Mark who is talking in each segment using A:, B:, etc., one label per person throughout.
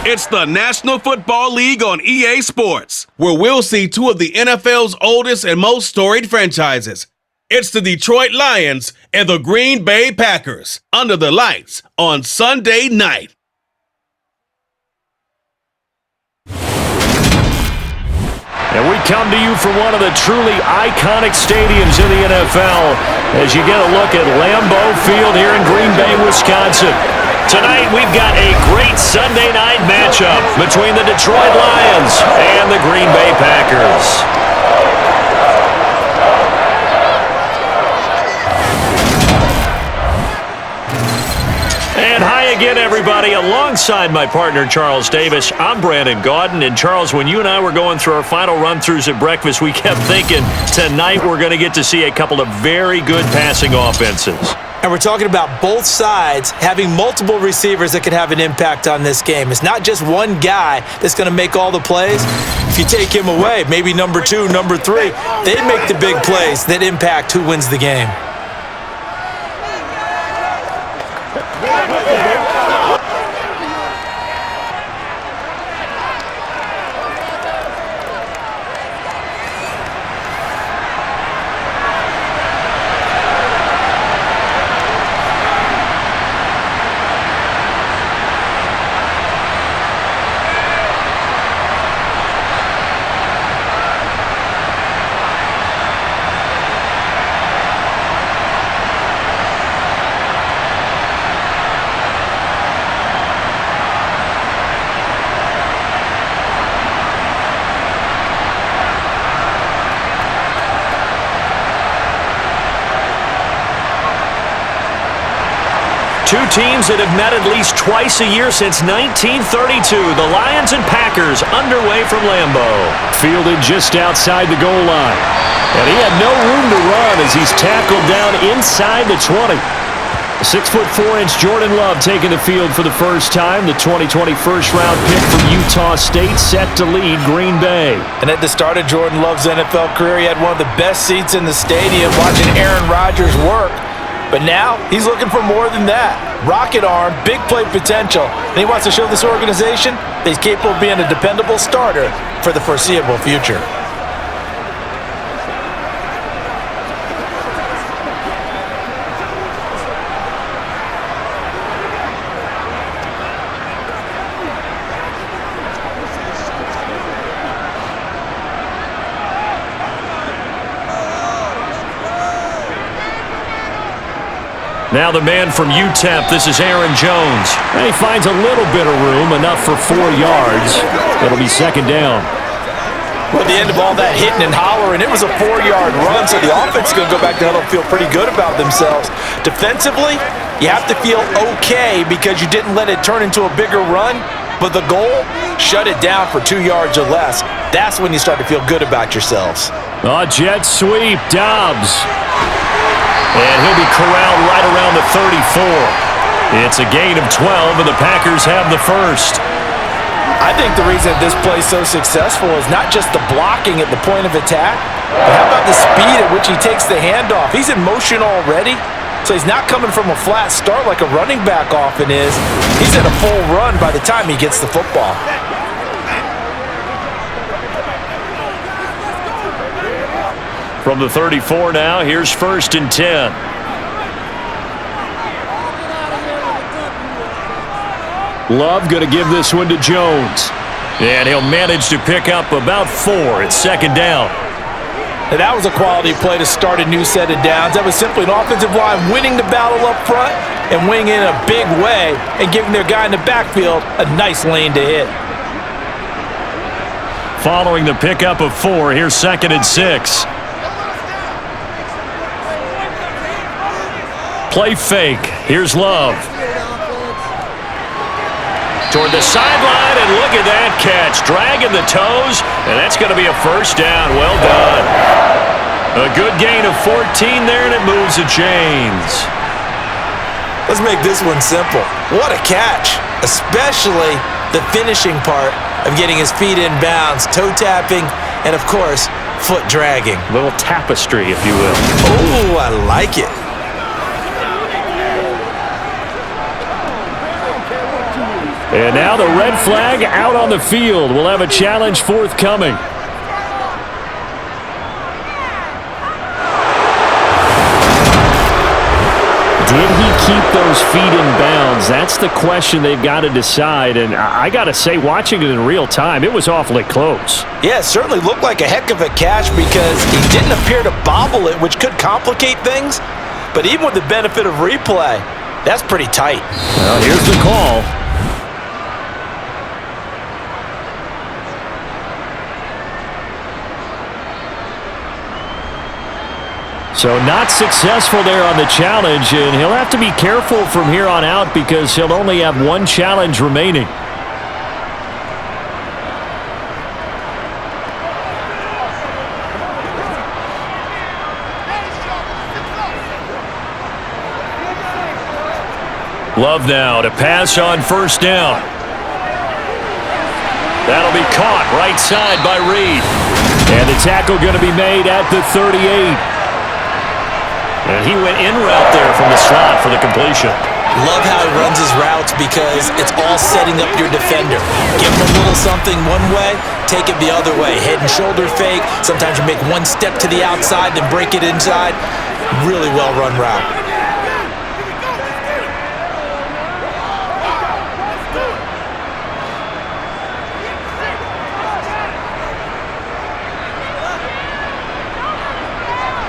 A: It's the National Football League on EA Sports, where we'll see two of the NFL's oldest and most storied franchises. It's the Detroit Lions and the Green Bay Packers under the lights on Sunday night.
B: And we come to you from one of the truly iconic stadiums in the NFL as you get a look at Lambeau Field here in Green Bay, Wisconsin. Tonight, we've got a great Sunday night matchup between the Detroit Lions and the Green Bay Packers. And hi again, everybody. Alongside my partner, Charles Davis, I'm Brandon Gaudin. And Charles, when you and I were going through our final run-throughs at breakfast, we kept thinking tonight we're going to get to see a couple of very good passing offenses.
C: And we're talking about both sides having multiple receivers that could have an impact on this game. It's not just one guy that's going to make all the plays. If you take him away, maybe number 2, number 3, they make the big plays that impact who wins the game.
B: Two teams that have met at least twice a year since 1932. The Lions and Packers underway from Lambeau. Fielded just outside the goal line. And he had no room to run as he's tackled down inside the 20. 6'4" Jordan Love taking the field for the first time. The 2020 first-round pick from Utah State set to lead Green Bay.
C: And at the start of Jordan Love's NFL career, he had one of the best seats in the stadium watching Aaron Rodgers work. But now, he's looking for more than that. Rocket arm, big play potential. And he wants to show this organization that he's capable of being a dependable starter for the foreseeable future.
B: Now the man from UTEP, this is Aaron Jones. And he finds a little bit of room, enough for 4 yards. It'll be second down.
C: Well, at the end of all that hitting and hollering, it was a 4-yard run, so the offense is going to go back to huddle and feel pretty good about themselves. Defensively, you have to feel okay because you didn't let it turn into a bigger run, but the goal, shut it down for 2 yards or less. That's when you start to feel good about yourselves.
B: A jet sweep, Dobbs. And he'll be corralled right around the 34. It's a gain of 12, and the Packers have the first.
C: I think the reason this play is so successful is not just the blocking at the point of attack, but how about the speed at which he takes the handoff? He's in motion already, so he's not coming from a flat start like a running back often is. He's in a full run by the time he gets the football.
B: From the 34 now, here's 1st and 10. Love going to give this one to Jones. And he'll manage to pick up about 4. It's second down.
C: And that was a quality play to start a new set of downs. That was simply an offensive line winning the battle up front and winning in a big way and giving their guy in the backfield a nice lane to hit.
B: Following the pickup of 4, here's 2nd and 6. Play fake. Here's Love. Toward the sideline, and look at that catch. Dragging the toes, and that's going to be a first down. Well done. A good gain of 14 there, and it moves the chains.
C: Let's make this one simple. What a catch, especially the finishing part of getting his feet in bounds, toe tapping, and of course, foot dragging.
B: A little tapestry, if you will.
C: Oh, I like it.
B: And now the red flag out on the field. We'll have a challenge forthcoming. Did he keep those feet in bounds? That's the question they've got to decide. And I got to say, watching it in real time, it was awfully close.
C: Yeah, it certainly looked like a heck of a catch because he didn't appear to bobble it, which could complicate things. But even with the benefit of replay, that's pretty tight.
B: Well, here's the call. So not successful there on the challenge, and he'll have to be careful from here on out because he'll only have one challenge remaining. Love now to pass on first down. That'll be caught right side by Reed. And the tackle going to be made at the 38. And he went in route there from the slot for the completion.
C: Love how he runs his routes because it's all setting up your defender. Give him a little something one way, take it the other way. Head and shoulder fake. Sometimes you make one step to the outside, then break it inside. Really well run route.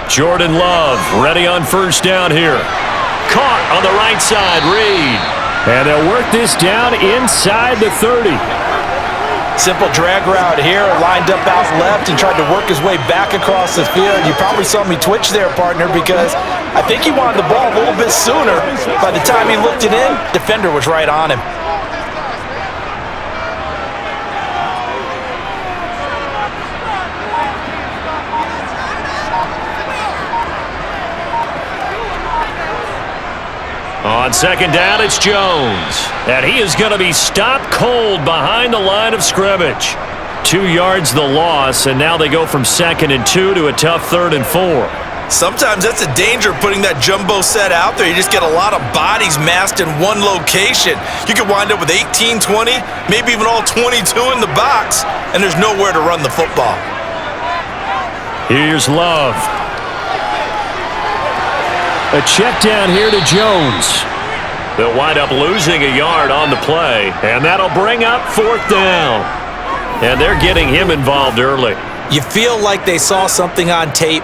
B: Jordan Love ready on first down here. Caught on the right side, Reed. And they'll work this down inside the 30.
C: Simple drag route here, lined up out left and tried to work his way back across the field. You probably saw me twitch there, partner, because I think he wanted the ball a little bit sooner. By the time he looked it in, defender was right on him.
B: On second down, it's Jones. And he is going to be stopped cold behind the line of scrimmage. 2 yards the loss, and now they go from 2nd and 2 to a tough 3rd and 4.
C: Sometimes that's a danger putting that jumbo set out there. You just get a lot of bodies massed in one location. You could wind up with 18, 20, maybe even all 22 in the box, and there's nowhere to run the football.
B: Here's Love. A check down here to Jones. They'll wind up losing a yard on the play, and that'll bring up 4th down. And they're getting him involved early.
C: You feel like they saw something on tape,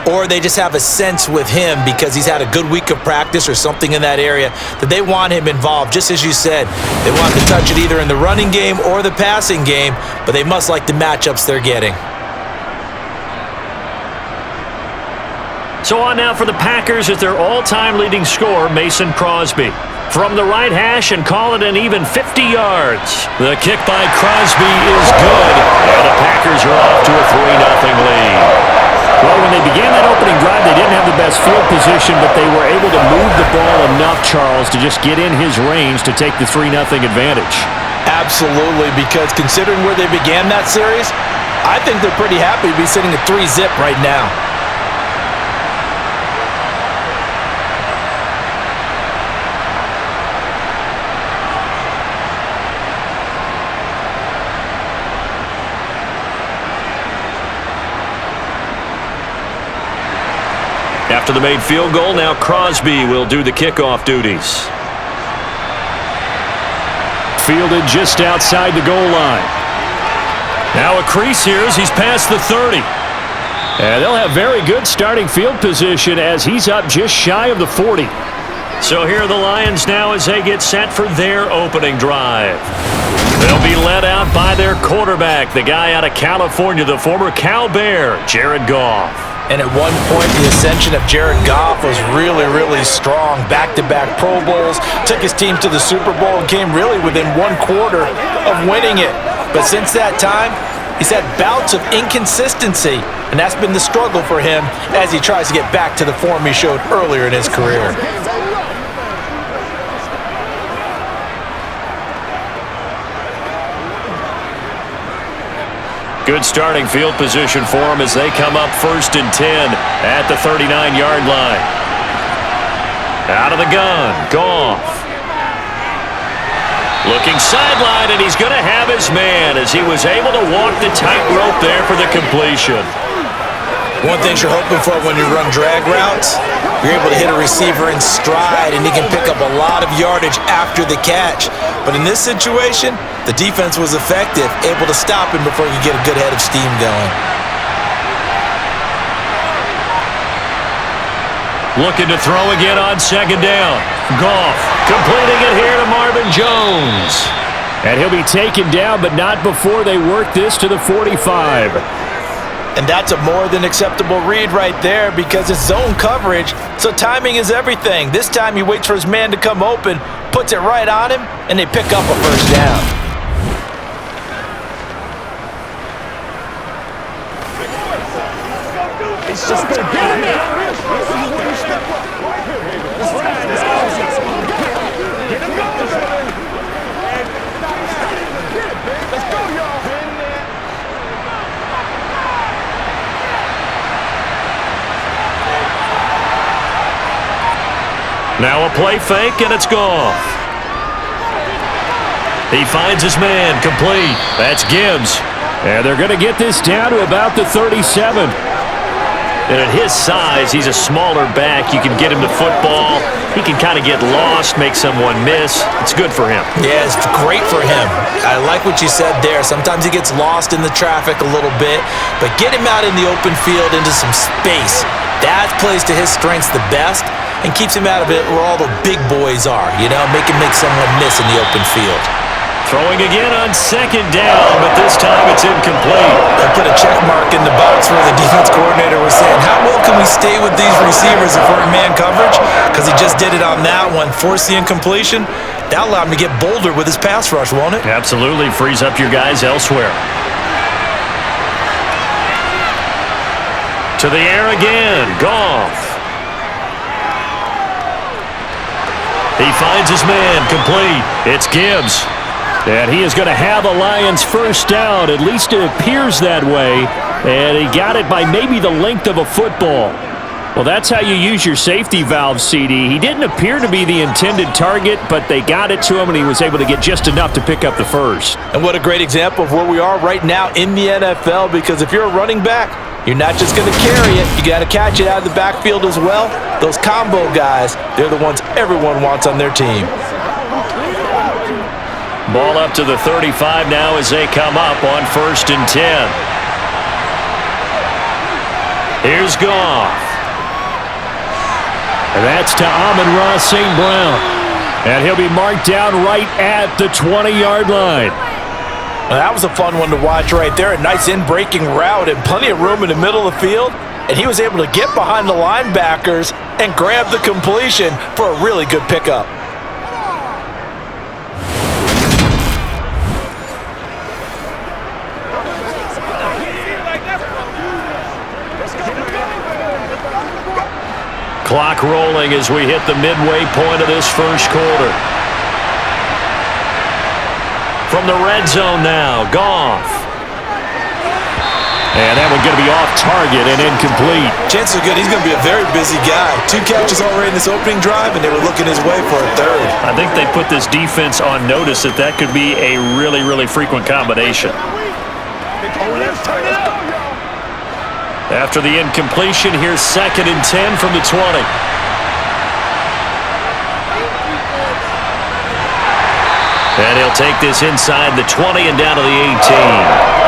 C: or they just have a sense with him because he's had a good week of practice or something in that area that they want him involved. Just as you said, they want to touch it either in the running game or the passing game, but they must like the matchups they're getting.
B: So on now for the Packers at their all-time leading scorer, Mason Crosby. From the right hash and call it an even 50 yards. The kick by Crosby is good, and the Packers are off to a 3-0 lead. Well, when they began that opening drive, they didn't have the best field position, but they were able to move the ball enough, Charles, to just get in his range to take the 3-0 advantage.
C: Absolutely, because considering where they began that series, I think they're pretty happy to be sitting at 3-0 right now.
B: After the made field goal, now Crosby will do the kickoff duties. Fielded just outside the goal line. Now a crease here as he's past the 30. And they'll have very good starting field position as he's up just shy of the 40. So here are the Lions now as they get set for their opening drive. They'll be led out by their quarterback, the guy out of California, the former Cal Bear, Jared Goff.
C: And at one point, the ascension of Jared Goff was really, really strong. Back-to-back Pro Bowls, took his team to the Super Bowl, and came really within 1 quarter of winning it. But since that time, he's had bouts of inconsistency, and that's been the struggle for him as he tries to get back to the form he showed earlier in his career.
B: Good starting field position for them as they come up 1st and 10 at the 39-yard line. Out of the gun, Goff. Looking sideline, and he's going to have his man as he was able to walk the tightrope there for the completion.
C: One thing you're hoping for when you run drag routes, you're able to hit a receiver in stride, and he can pick up a lot of yardage after the catch. But in this situation, the defense was effective, able to stop him before he could get a good head of steam going.
B: Looking to throw again on second down. Goff completing it here to Marvin Jones. And he'll be taken down, but not before they work this to the 45.
C: And that's a more than acceptable read right there because it's zone coverage, so timing is everything. This time he waits for his man to come open, puts it right on him, and they pick up a first down.
D: It's just gonna get him.
B: Now a play fake, and it's gone. He finds his man, complete. That's Gibbs. And they're going to get this down to about the 37. And at his size, he's a smaller back. You can get him to football. He can kind of get lost, make someone miss. It's good for him.
C: Yeah, it's great for him. I like what you said there. Sometimes he gets lost in the traffic a little bit, but get him out in the open field into some space. That plays to his strengths the best and keeps him out of it where all the big boys are, you know, make someone miss in the open field.
B: Throwing again on second down, but this time it's incomplete.
C: They put a check mark in the box where the defense coordinator was saying, how well can we stay with these receivers if we're in man coverage? Because he just did it on that one, forced the incompletion. That allowed him to get bolder with his pass rush, won't it?
B: Absolutely, frees up your guys elsewhere. To the air again, Goff. He finds his man, complete. It's Gibbs. And he is going to have a Lions first down. At least it appears that way. And he got it by maybe the length of a football. Well, that's how you use your safety valve, CD. He didn't appear to be the intended target, but they got it to him, and he was able to get just enough to pick up the first.
C: And what a great example of where we are right now in the NFL, because if you're a running back, you're not just going to carry it. You got to catch it out of the backfield as well. Those combo guys, they're the ones everyone wants on their team.
B: Ball up to the 35 now as they come up on 1st and 10. Here's Goff. And that's to Amon-Ra St. Brown. And he'll be marked down right at the 20-yard line.
C: Well, that was a fun one to watch right there. A nice in-breaking route and plenty of room in the middle of the field. And he was able to get behind the linebackers and grab the completion for a really good pickup.
B: Clock rolling as we hit the midway point of this first quarter. From the red zone now, Goff. And that one going to be off target and incomplete.
C: Chances are good he's going to be a very busy guy. 2 catches already in this opening drive, and they were looking his way for a third.
B: I think they put this defense on notice that could be a really, really frequent combination. After the incompletion, here's 2nd and 10 from the 20. And he'll take this inside the 20 and down to the 18.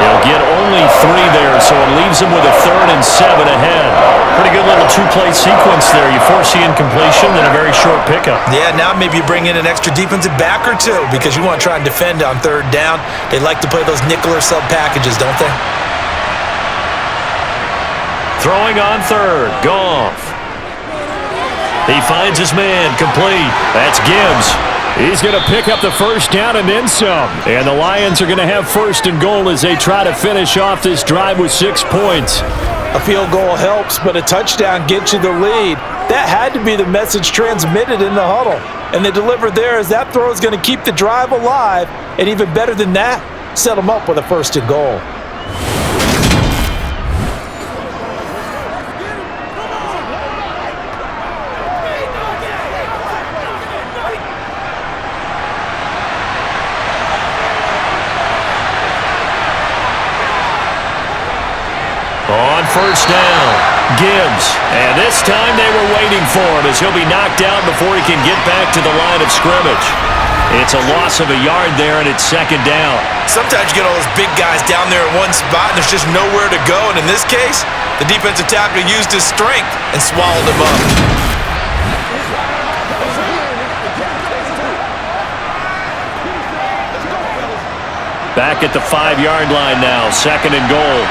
B: He'll get only 3 there, so it leaves him with a 3rd and 7 ahead. Pretty good little 2-play sequence there. You force the incompletion, then a very short pickup.
C: Yeah, now maybe you bring in an extra defensive back or two because you want to try and defend on 3rd down. They like to play those nickel or sub packages, don't they?
B: Throwing on 3rd, Goff. He finds his man, complete. That's Gibbs. He's going to pick up the first down and then some. And the Lions are going to have 1st and goal as they try to finish off this drive with 6 points.
C: A field goal helps, but a touchdown gets you the lead. That had to be the message transmitted in the huddle. And they delivered there as that throw is going to keep the drive alive. And even better than that, set them up with a 1st and goal.
B: first down. Gibbs. And this time they were waiting for him as he'll be knocked out before he can get back to the line of scrimmage. It's a loss of a yard there, and it's second down.
C: Sometimes you get all those big guys down there in one spot, and there's just nowhere to go. And in this case, the defensive tackle used his strength and swallowed him up.
B: Back at the 5-yard line now, second and goal.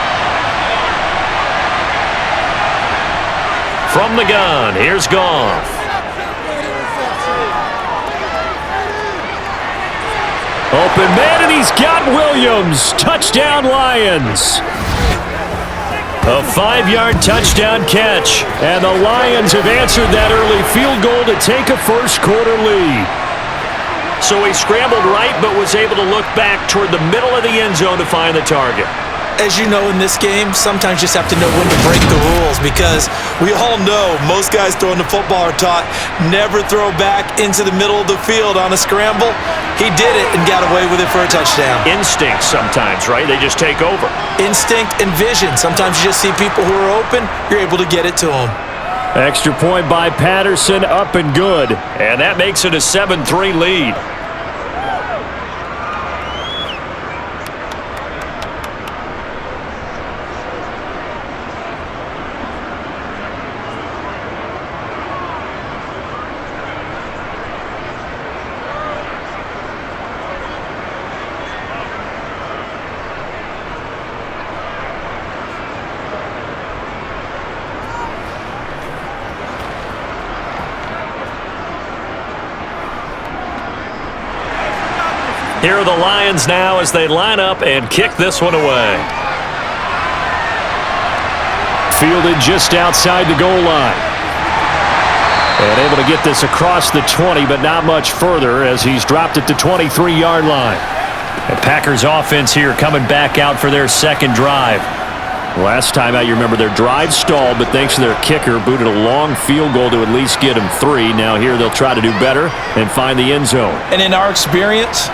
B: From the gun, here's Goff. Open man, and he's got Williams. Touchdown, Lions. A 5-yard touchdown catch. And the Lions have answered that early field goal to take a first-quarter lead. So he scrambled right, but was able to look back toward the middle of the end zone to find the target.
C: As you know, in this game, sometimes you just have to know when to break the rules, because we all know most guys throwing the football are taught never throw back into the middle of the field on a scramble. He did it and got away with it for a touchdown.
B: Instinct sometimes, right? They just take over.
C: Instinct and vision. Sometimes you just see people who are open, you're able to get it to them.
B: Extra point by Patterson, up and good. And that makes it a 7-3 lead. Here are the Lions now as they line up and kick this one away. Fielded just outside the goal line. And able to get this across the 20, but not much further as he's dropped at the 23-yard line. The Packers offense here coming back out for their second drive. Last time out, you remember their drive stalled, but thanks to their kicker, booted a long field goal to at least get them 3. Now here they'll try to do better and find the end zone.
C: And in our experience,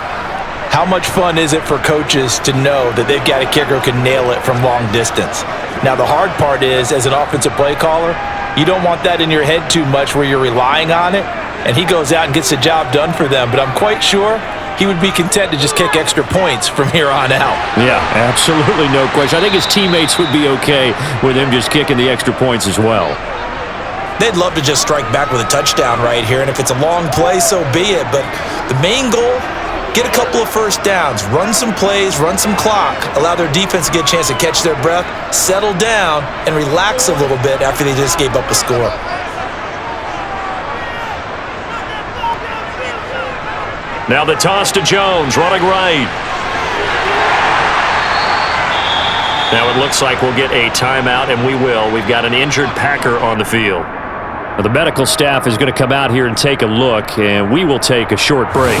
C: how much fun is it for coaches to know that they've got a kicker who can nail it from long distance? Now, the hard part is, as an offensive play caller, you don't want that in your head too much where you're relying on it, and he goes out and gets the job done for them. But I'm quite sure he would be content to just kick extra points from here on out.
B: Yeah, absolutely no question. I think his teammates would be okay with him just kicking the extra points as well.
C: They'd love to just strike back with a touchdown right here, and if it's a long play, so be it. But the main goal, get a couple of first downs, run some plays, run some clock, allow their defense to get a chance to catch their breath, settle down, and relax a little bit after they just gave up a score.
B: Now the toss to Jones, running right. Now it looks like we'll get a timeout, and we will. We've got an injured Packer on the field. Now the medical staff is going to come out here and take a look, and we will take a short break.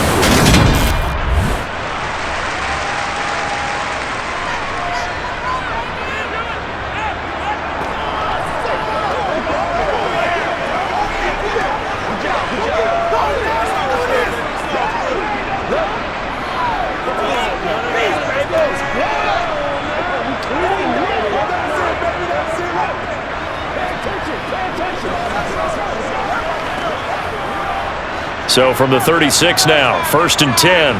B: So from the 36 now, 1st and 10.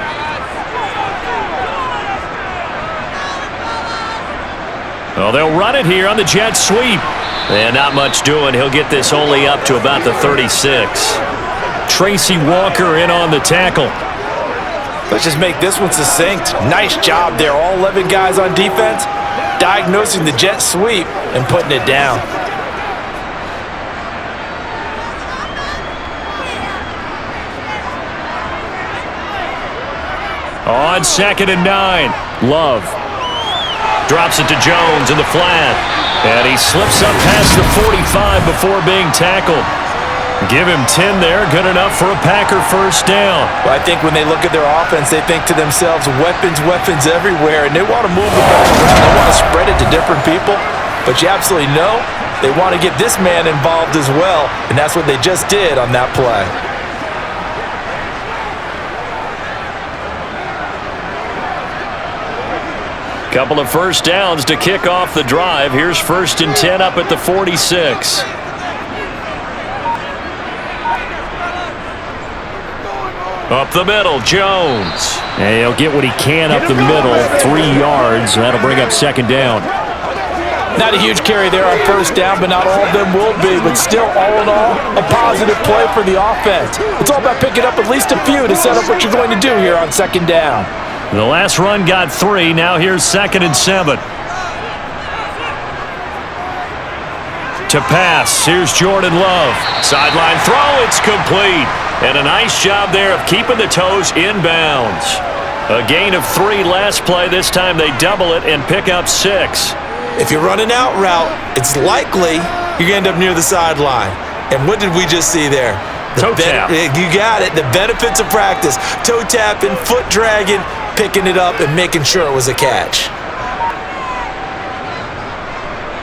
B: Well, they'll run it here on the jet sweep. And not much doing. He'll get this only up to about the 36. Tracy Walker in on the tackle.
C: Let's just make this one succinct. Nice job there. All 11 guys on defense diagnosing the jet sweep and putting it down.
B: On 2nd and 9, Love drops it to Jones in the flat. And he slips up past the 45 before being tackled. Give him 10 there, good enough for a Packer first down.
C: Well, I think when they look at their offense, they think to themselves, weapons, weapons everywhere, and they want to move the ball around. They want to spread it to different people, but you absolutely know they want to get this man involved as well, and that's what they just did on that play.
B: Couple of first downs to kick off the drive. Here's 1st and 10 up at the 46. Up the middle, Jones. And he'll get what he can up the middle, 3 yards. That'll bring up 2nd down.
C: Not a huge carry there on 1st down, but not all of them will be. But still, all in all, a positive play for the offense. It's all about picking up at least a few to set up what you're going to do here on 2nd down.
B: The last run got 3. Now here's 2nd and 7. To pass, here's Jordan Love. Sideline throw, it's complete. And a nice job there of keeping the toes inbounds. A gain of 3 last play. This time they double it and pick up 6.
C: If you're running out route, it's likely you're going to end up near the sideline. And what did we just see there?
B: Toe tap.
C: You got it. The benefits of practice. Toe tapping, foot dragging, picking it up, and making sure it was a catch.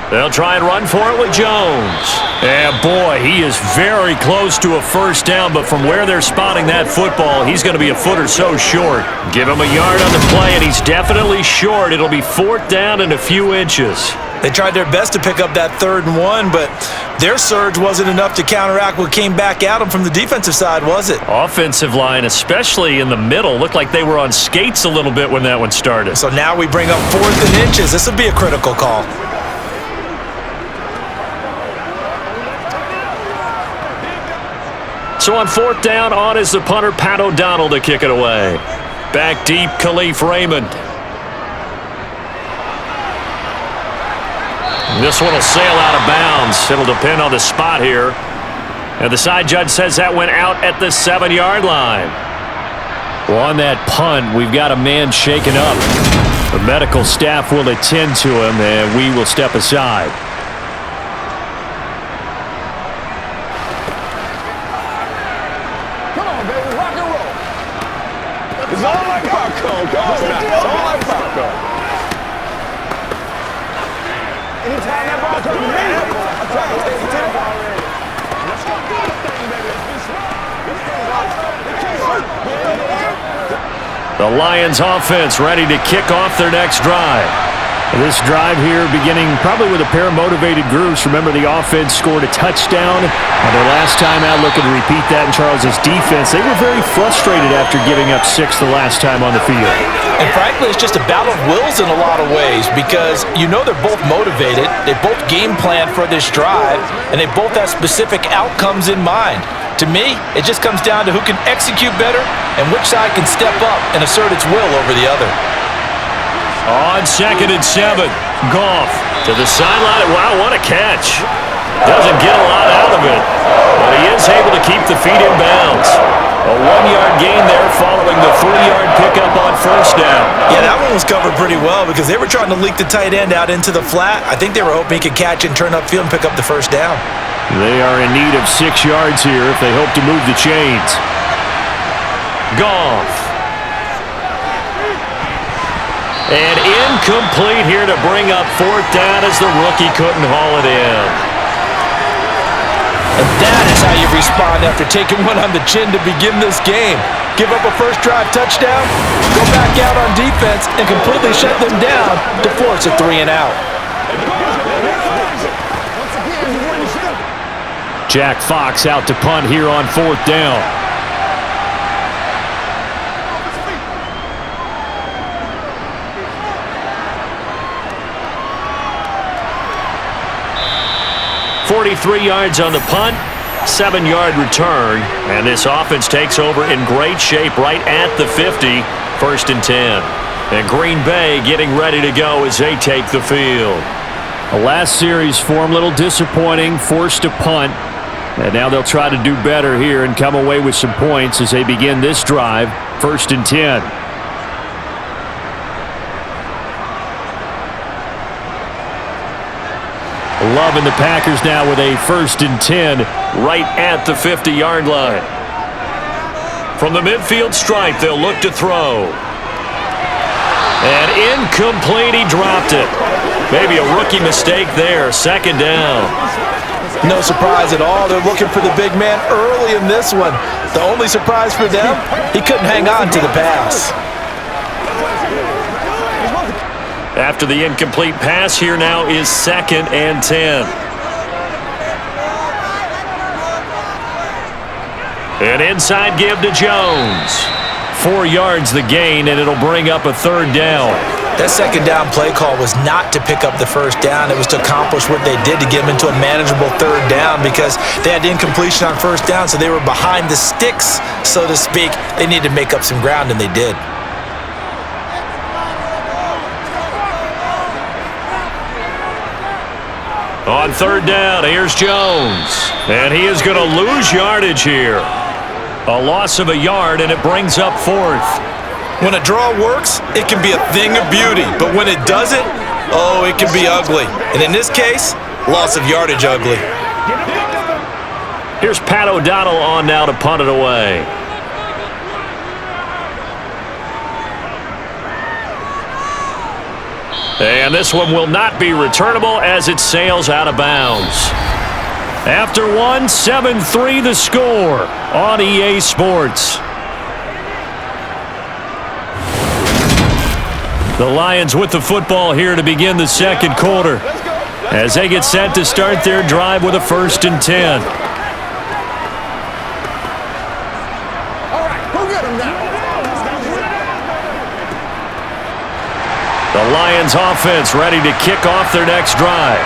B: They'll try and run for it with Jones. And boy, he is very close to a 1st down, but from where they're spotting that football, he's going to be a foot or so short. Give him a yard on the play, and he's definitely short. It'll be 4th down and a few inches.
C: They tried their best to pick up that 3rd and 1, but their surge wasn't enough to counteract what came back at them from the defensive side, was it?
B: Offensive line, especially in the middle, looked like they were on skates a little bit when that one started.
C: So now we bring up 4th and inches. This will be a critical call.
B: So on 4th down, on is the punter, Pat O'Donnell, to kick it away. Back deep, Khalif Raymond. This one will sail out of bounds. It'll depend on the spot here. And the side judge says that went out at the 7-yard line. Well, on that punt, we've got a man shaken up. The medical staff will attend to him, and we will step aside.
D: It's all like popcorn. It's all like popcorn. Anytime that ball comes to me, I'm trying to stay to it. Let's go do this thing, baby.
B: The Lions offense ready to kick off their next drive. This drive here beginning probably with a pair of motivated groups. Remember, the offense scored a touchdown on their last time out, looking to repeat that in Charles's defense. They were very frustrated after giving up 6 the last time on the field.
C: And frankly, it's just a battle of wills in a lot of ways because you know they're both motivated, they both game plan for this drive, and they both have specific outcomes in mind. To me, it just comes down to who can execute better and which side can step up and assert its will over the other.
B: On 2nd and 7, Goff to the sideline. Wow, what a catch. Doesn't get a lot out of it, but he is able to keep the feet in bounds. A 1-yard gain there following the 3-yard pickup on 1st down.
C: Yeah, that one was covered pretty well because they were trying to leak the tight end out into the flat. I think they were hoping he could catch and turn upfield and pick up the 1st down.
B: They are in need of 6 yards here if they hope to move the chains. Goff. And incomplete here to bring up 4th down as the rookie couldn't haul it in.
C: And that is how you respond after taking one on the chin to begin this game. Give up a first drive touchdown, go back out on defense, and completely shut them down to force a 3 and out.
B: Jack Fox out to punt here on 4th down. .43 yards on the punt, 7-yard return, and this offense takes over in great shape right at the 50, 1st and 10. And Green Bay getting ready to go as they take the field. The last series for them, a little disappointing, forced to punt. And now they'll try to do better here and come away with some points as they begin this drive, 1st and 10. Love and the Packers now with a 1st and 10 right at the 50-yard line. From the midfield stripe, they'll look to throw. And incomplete, he dropped it. Maybe a rookie mistake there, 2nd down.
C: No surprise at all. They're looking for the big man early in this one. The only surprise for them, he couldn't hang on to the pass.
B: After the incomplete pass, here now is 2nd and 10. An inside give to Jones. 4 yards the gain, and it'll bring up a 3rd down.
C: That 2nd down play call was not to pick up the 1st down. It was to accomplish what they did to get them into a manageable 3rd down because they had incompletion on 1st down, so they were behind the sticks, so to speak. They needed to make up some ground, and they did.
B: On 3rd down, here's Jones. And he is going to lose yardage here. A loss of a yard, and it brings up 4th.
C: When a draw works, it can be a thing of beauty. But when it doesn't, oh, it can be ugly. And in this case, loss of yardage ugly.
B: Here's Pat O'Donnell on now to punt it away. And this one will not be returnable as it sails out of bounds. After one, 7-3 the score on EA Sports. The Lions with the football here to begin the 2nd quarter as they get set to start their drive with a 1st and 10.
D: All right, go get him now.
B: The Lions offense ready to kick off their next drive.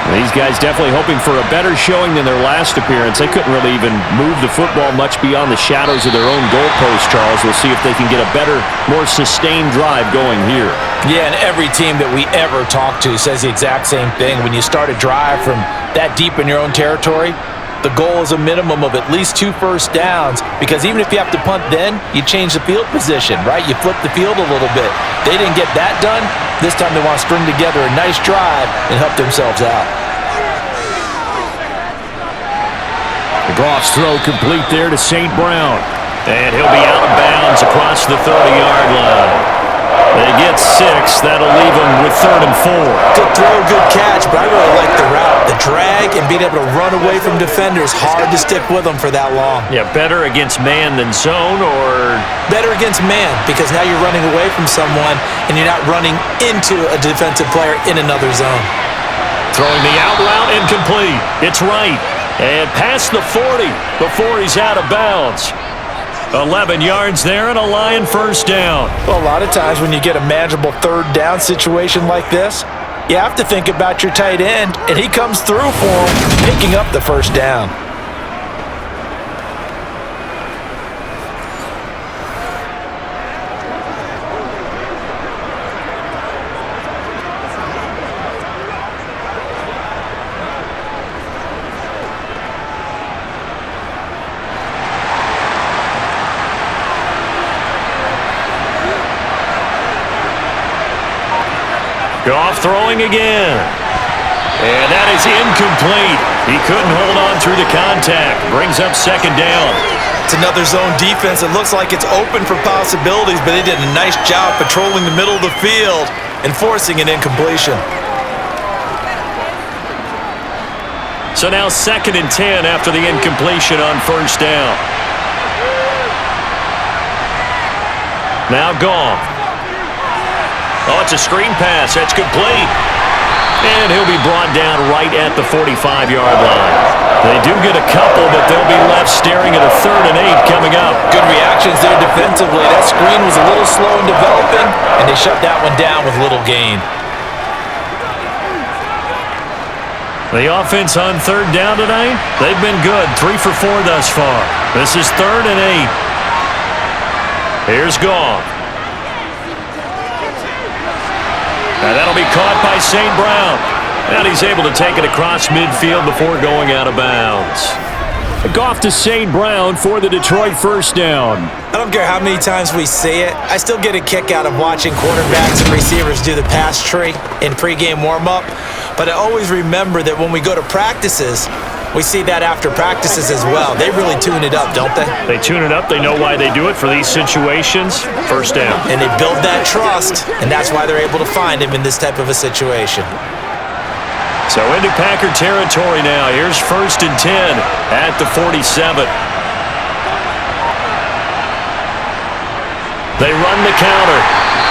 B: These guys definitely hoping for a better showing than their last appearance. They couldn't really even move the football much beyond the shadows of their own goalpost, Charles. We'll see if they can get a better, more sustained drive going here.
C: Yeah, and every team that we ever talk to says the exact same thing. When you start a drive from that deep in your own territory, the goal is a minimum of at least 2 first downs, because even if you have to punt then, you change the field position, right? You flip the field a little bit. They didn't get that done. This time they want to string together a nice drive and help themselves out.
B: The Goff's throw complete there to St. Brown. And he'll be out of bounds across the 30-yard line. They get 6. That'll leave them with 3rd and 4.
C: Good throw, good catch, but I really like the route. The drag and being able to run away from defenders, hard to stick with them for that long.
B: Yeah, better against man than zone, or?
C: Better against man, because now you're running away from someone and you're not running into a defensive player in another zone.
B: Throwing the out route incomplete. It's right. And past the 40 before he's out of bounds. 11 yards there and a Lion 1st down.
C: Well, a lot of times when you get a manageable 3rd down situation like this, you have to think about your tight end, and he comes through for him, picking up the 1st down.
B: Goff throwing again. And that is incomplete. He couldn't hold on through the contact. Brings up 2nd down.
C: It's another zone defense. It looks like it's open for possibilities, but they did a nice job patrolling the middle of the field and forcing an incompletion.
B: So now 2nd and 10 after the incompletion on 1st down. Now Goff. Oh, it's a screen pass. That's complete. And he'll be brought down right at the 45-yard line. They do get a couple, but they'll be left staring at a 3rd and 8 coming up.
C: Good reactions there defensively. That screen was a little slow in developing, and they shut that one down with little gain.
B: The offense on 3rd down tonight, they've been good. 3 for 4 thus far. This is 3rd and 8. Here's Goff. And that'll be caught by St. Brown. And he's able to take it across midfield before going out of bounds. Goff to St. Brown for the Detroit 1st down.
C: I don't care how many times we see it. I still get a kick out of watching quarterbacks and receivers do the pass tree in pregame warm-up. But I always remember that when we go to practices, we see that after practices as well. They really tune it up, don't they?
B: They tune it up. They know why they do it for these situations. 1st down.
C: And they build that trust, and that's why they're able to find him in this type of a situation.
B: So into Packer territory now. Here's 1st and 10 at the 47. They run the counter.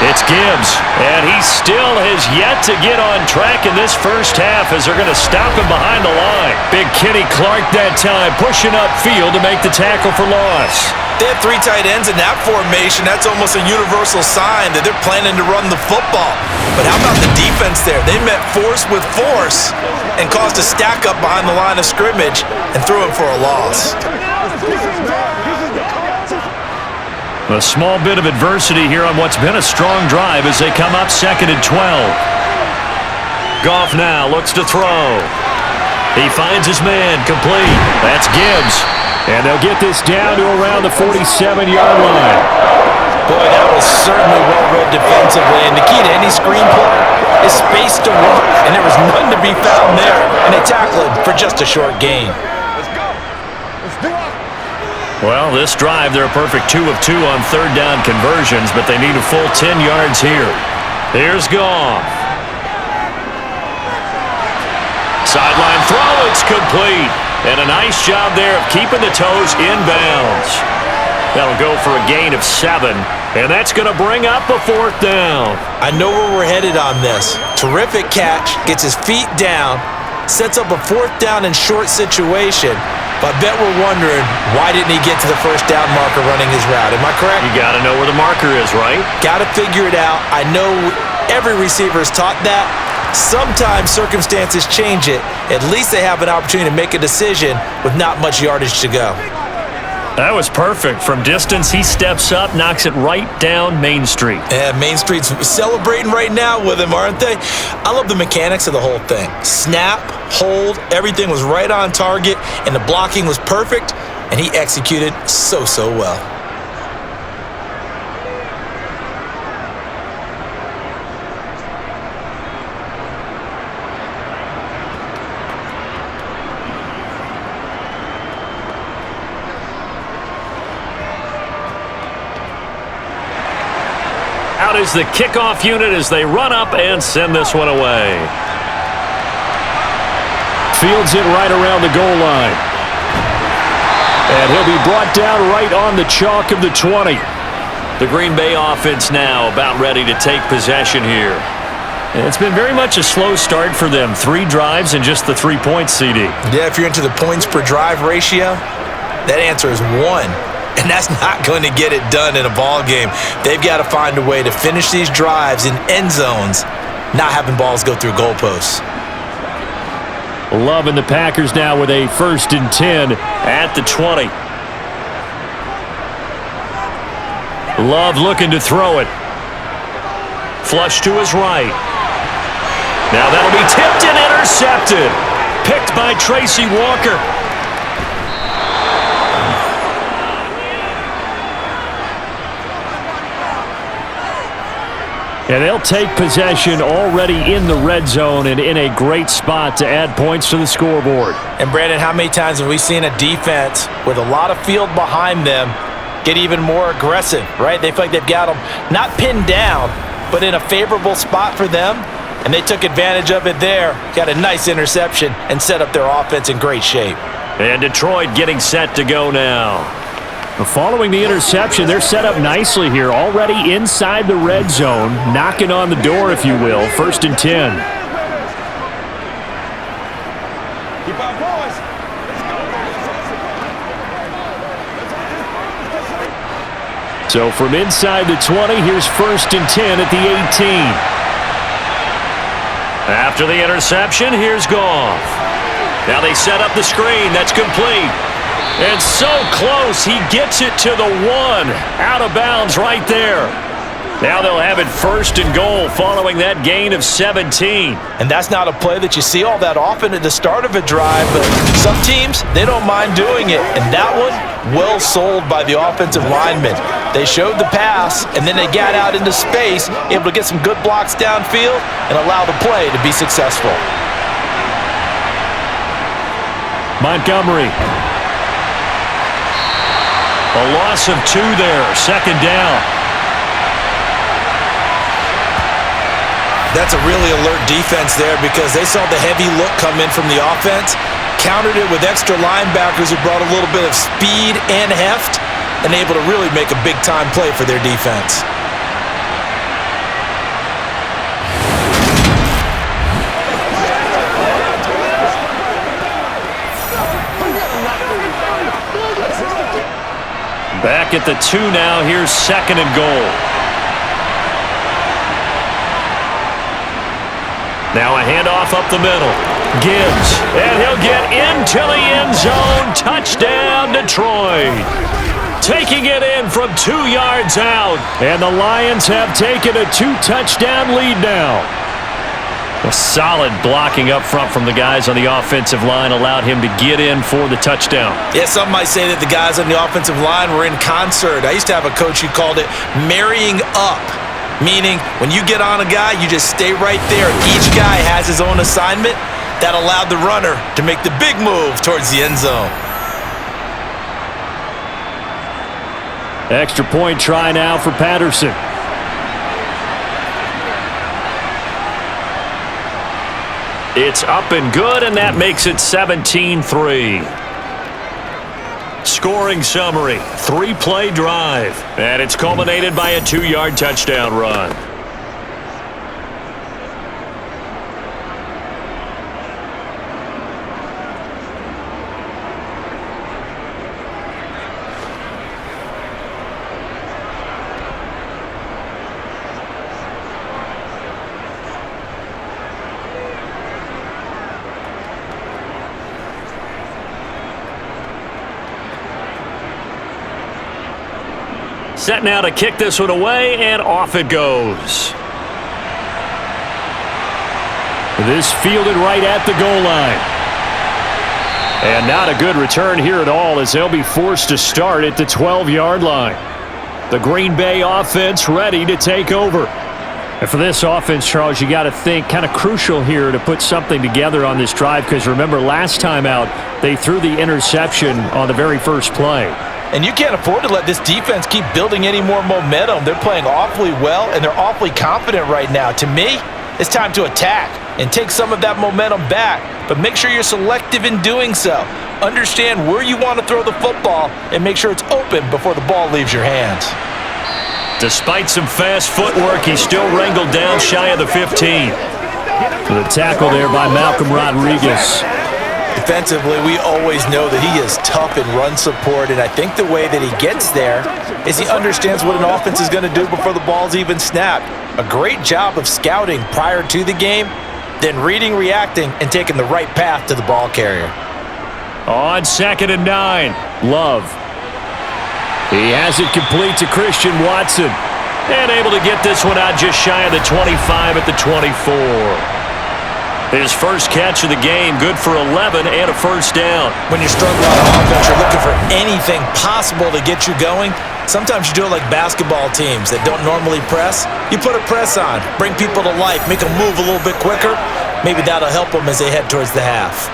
B: It's Gibbs, and he still has yet to get on track in this first half as they're going to stop him behind the line. Big Kenny Clark that time pushing upfield to make the tackle for loss.
C: They have 3 tight ends in that formation. That's almost a universal sign that they're planning to run the football. But how about the defense there? They met force with force and caused a stack up behind the line of scrimmage and threw him for a loss.
B: A small bit of adversity here on what's been a strong drive as they come up 2nd and 12. Goff now looks to throw. He finds his man complete. That's Gibbs. And they'll get this down to around the 47-yard line.
C: Boy, that was certainly well-read defensively. And the key to any screen play is space to work. And there was none to be found there. And they tackle it for just a short gain.
B: Well, this drive, they're a perfect 2 of 2 on 3rd down conversions, but they need a full 10 yards here. Here's Goff. Sideline throw, it's complete. And a nice job there of keeping the toes in bounds. That'll go for a gain of 7, and that's going to bring up a 4th down.
C: I know where we're headed on this. Terrific catch, gets his feet down, sets up a 4th down and short situation. But I bet we're wondering, why didn't he get to the first down marker running his route? Am I correct?
B: You got to know where the marker is, right?
C: Got to figure it out. I know every receiver is taught that. Sometimes circumstances change it. At least they have an opportunity to make a decision with not much yardage to go.
B: That was perfect. From distance, he steps up, knocks it right down Main Street.
C: Yeah, Main Street's celebrating right now with him, aren't they? I love the mechanics of the whole thing. Snap, hold, everything was right on target, and the blocking was perfect, and he executed so well.
B: Out is the kickoff unit as they run up and send this one away. Fields it right around the goal line. And he'll be brought down right on the chalk of the 20. The Green Bay offense now about ready to take possession here. And it's been very much a slow start for them. 3 drives and just the 3 points, CD.
C: Yeah, if you're into the points per drive ratio, that answer is 1. And that's not going to get it done in a ball game. They've got to find a way to finish these drives in end zones, not having balls go through goalposts.
B: Love and the Packers now with a 1st and 10 at the 20. Love looking to throw it. Flush to his right. Now that'll be tipped and intercepted. Picked by Tracy Walker. And they'll take possession already in the red zone and in a great spot to add points to the scoreboard.
C: And Brandon, how many times have we seen a defense with a lot of field behind them get even more aggressive, right? They feel like they've got them not pinned down, but in a favorable spot for them, and they took advantage of it there, got a nice interception, and set up their offense in great shape.
B: And Detroit getting set to go now. Following the interception, they're set up nicely here, already inside the red zone, knocking on the door, if you will. 1st and 10. So from inside the 20, here's 1st and 10 at the 18. After the interception, here's Goff. Now they set up the screen. That's complete. And so close, he gets it to the 1. Out of bounds right there. Now they'll have it 1st and goal following that gain of 17.
C: And that's not a play that you see all that often at the start of a drive, but some teams, they don't mind doing it. And that one, well sold by the offensive lineman. They showed the pass, and then they got out into space, able to get some good blocks downfield and allow the play to be successful.
B: Montgomery. A loss of 2 there, 2nd down.
C: That's a really alert defense there because they saw the heavy look come in from the offense, countered it with extra linebackers who brought a little bit of speed and heft, and able to really make a big-time play for their defense.
B: Back at the 2 now. Here's 2nd and goal. Now a handoff up the middle. Gibbs, and he'll get into the end zone. Touchdown, Detroit. Taking it in from 2 yards out. And the Lions have taken a 2-touchdown lead now. A solid blocking up front from the guys on the offensive line allowed him to get in for the touchdown.
C: Yeah, some might say that the guys on the offensive line were in concert. I used to have a coach who called it marrying up, meaning when you get on a guy, you just stay right there. Each guy has his own assignment that allowed the runner to make the big move towards the end zone.
B: Extra point try now for Patterson. It's up and good, and that makes it 17-3. Scoring summary, 3-play drive, and it's culminated by a 2-yard touchdown run. Set now to kick this one away, and off it goes. This fielded right at the goal line. And not a good return here at all, as they'll be forced to start at the 12-yard line. The Green Bay offense ready to take over. And for this offense, Charles, you got to think kind of crucial here to put something together on this drive, because remember, last time out, they threw the interception on the very first play.
C: And you can't afford to let this defense keep building any more momentum. They're playing awfully well, and they're awfully confident right now. To me, it's time to attack and take some of that momentum back, but make sure you're selective in doing so. Understand where you want to throw the football and make sure it's open before the ball leaves your hands.
B: Despite some fast footwork, he's still wrangled down shy of the 15. The tackle there by Malcolm Rodriguez.
C: Defensively, we always know that he is tough in run support, and I think the way that he gets there is he understands what an offense is going to do before the ball's even snapped. A great job of scouting prior to the game, then reading, reacting, and taking the right path to the ball carrier.
B: On 2nd and 9, Love. He has it complete to Christian Watson, and able to get this one out just shy of the 25 at the 24. His first catch of the game, good for 11 and a first down.
C: When you're struggling on offense, you're looking for anything possible to get you going. Sometimes you do it like basketball teams that don't normally press. You put a press on, bring people to life, make them move a little bit quicker. Maybe that'll help them as they head towards the half.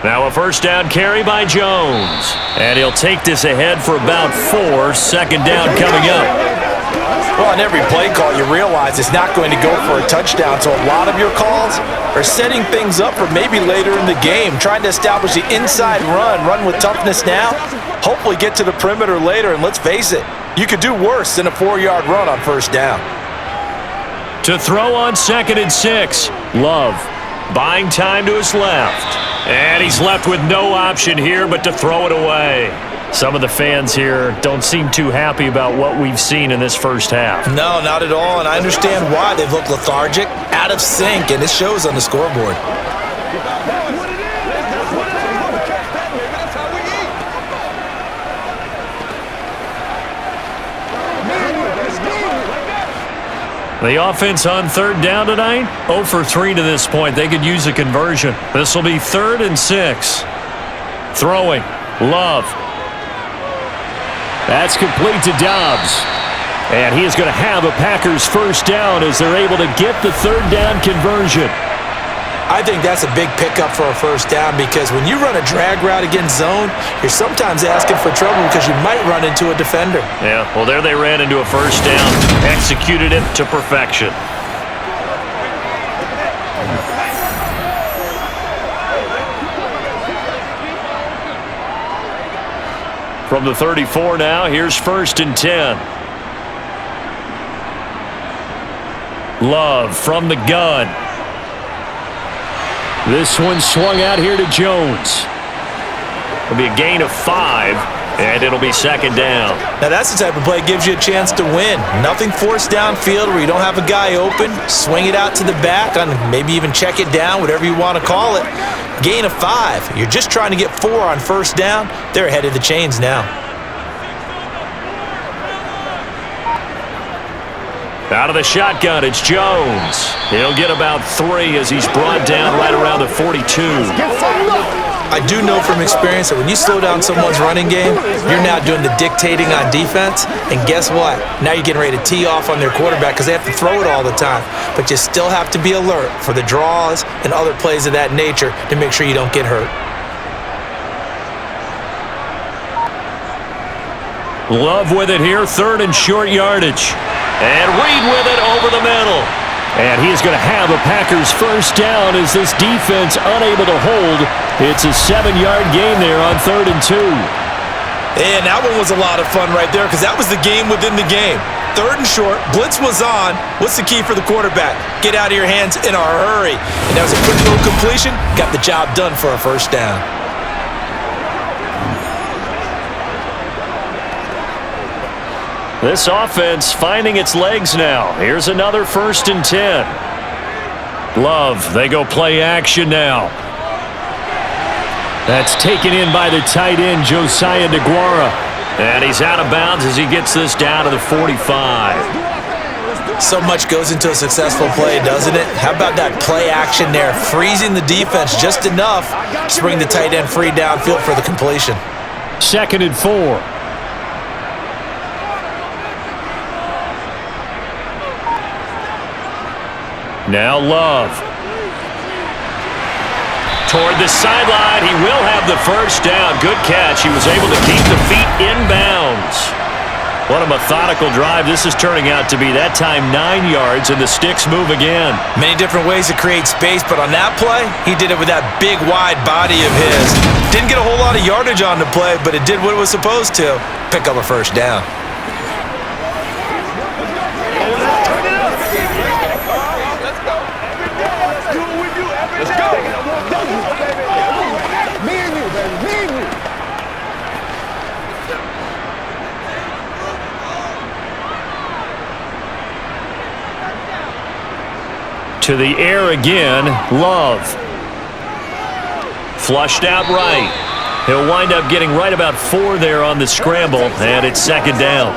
B: Now a first down carry by Jones. And he'll take this ahead for about 4. 2nd down coming up.
C: Well, on every play call, you realize it's not going to go for a touchdown, so a lot of your calls are setting things up for maybe later in the game, trying to establish the inside run with toughness now, hopefully get to the perimeter later, and let's face it, you could do worse than a 4-yard run on first down.
B: To throw on 2nd and 6, Love buying time to his left. And he's left with no option here but to throw it away. Some of the fans here don't seem too happy about what we've seen in this first half.
C: No, not at all, and I understand why. They've looked lethargic, out of sync, and it shows on the scoreboard.
B: The offense on 3rd down tonight, 0 for 3 to this point. They could use a conversion. This will be 3rd and 6. Throwing, Love. That's complete to Dobbs. And he is going to have a Packers first down as they're able to get the 3rd down conversion.
C: I think that's a big pickup for a first down, because when you run a drag route against zone, you're sometimes asking for trouble because you might run into a defender.
B: Yeah, well, there they ran into a first down, executed it to perfection. From the 34 now, here's 1st and 10. Love from the gun. This one swung out here to Jones. It'll be a gain of 5, and it'll be 2nd down.
C: Now that's the type of play that gives you a chance to win. Nothing forced downfield where you don't have a guy open. Swing it out to the back, and maybe even check it down, whatever you want to call it. Gain of 5. You're just trying to get 4 on 1st down. They're ahead of the chains now.
B: Out of the shotgun, it's Jones. He'll get about 3 as he's brought down right around the 42.
C: I do know from experience that when you slow down someone's running game, you're now doing the dictating on defense. And guess what? Now you're getting ready to tee off on their quarterback because they have to throw it all the time. But you still have to be alert for the draws and other plays of that nature to make sure you don't get hurt.
B: Love with it here, 3rd and short yardage. And Reed with it over the middle. And he is going to have a Packers 1st down as this defense unable to hold. It's a 7-yard gain there on 3rd and 2.
C: And that one was a lot of fun right there because that was the game within the game. 3rd and short, blitz was on. What's the key for the quarterback? Get out of your hands in a hurry. And that was a quick little completion. Got the job done for a 1st down.
B: This offense finding its legs now. Here's another 1st and 10. Love, they go play action now. That's taken in by the tight end, Josiah DeGuara. And he's out of bounds as he gets this down to the 45.
C: So much goes into a successful play, doesn't it? How about that play action there? Freezing the defense just enough to bring the tight end free downfield for the completion.
B: 2nd and 4. Now Love. Toward the sideline, he will have the 1st down. Good catch. He was able to keep the feet inbounds. What a methodical drive this is turning out to be. That time 9 yards, and the sticks move again.
C: Many different ways to create space, but on that play, he did it with that big, wide body of his. Didn't get a whole lot of yardage on the play, but it did what it was supposed to. Pick up a 1st down.
B: To the air again, Love. Flushed out right. He'll wind up getting right about 4 there on the scramble, and it's 2nd down.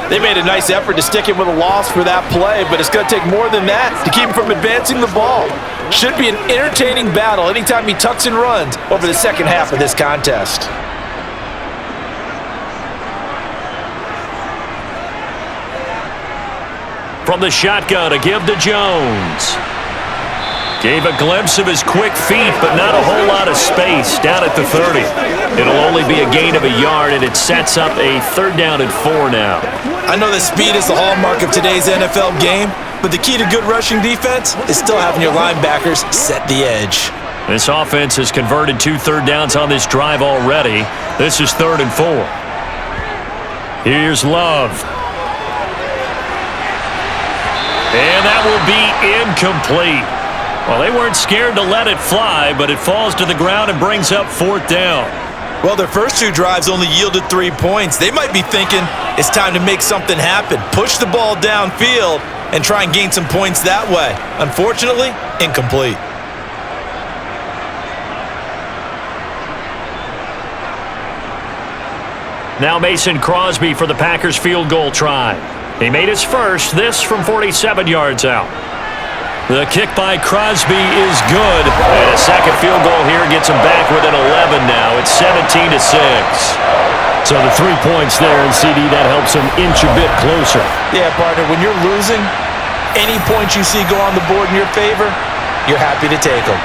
C: They made a nice effort to stick him with a loss for that play, but it's going to take more than that to keep him from advancing the ball. Should be an entertaining battle anytime he tucks and runs over the 2nd half of this contest.
B: From the shotgun, a give to Jones. Gave a glimpse of his quick feet, but not a whole lot of space down at the 30. It'll only be a gain of a yard, and it sets up a 3rd down and 4 now.
C: I know that speed is the hallmark of today's NFL game, but the key to good rushing defense is still having your linebackers set the edge.
B: This offense has converted 2 third downs on this drive already. This is 3rd and 4. Here's Love. And that will be incomplete. Well, they weren't scared to let it fly, but it falls to the ground and brings up 4th down.
C: Well, their first 2 drives only yielded 3 points. They might be thinking it's time to make something happen. Push the ball downfield and try and gain some points that way. Unfortunately, incomplete.
B: Now Mason Crosby for the Packers field goal try. He made his first, this from 47 yards out. The kick by Crosby is good. And a second field goal here gets him back within 11 now. It's 17-6. So the 3 points there, and CD, that helps him inch a bit closer.
C: Yeah, partner, when you're losing, any points you see go on the board in your favor, you're happy to take them.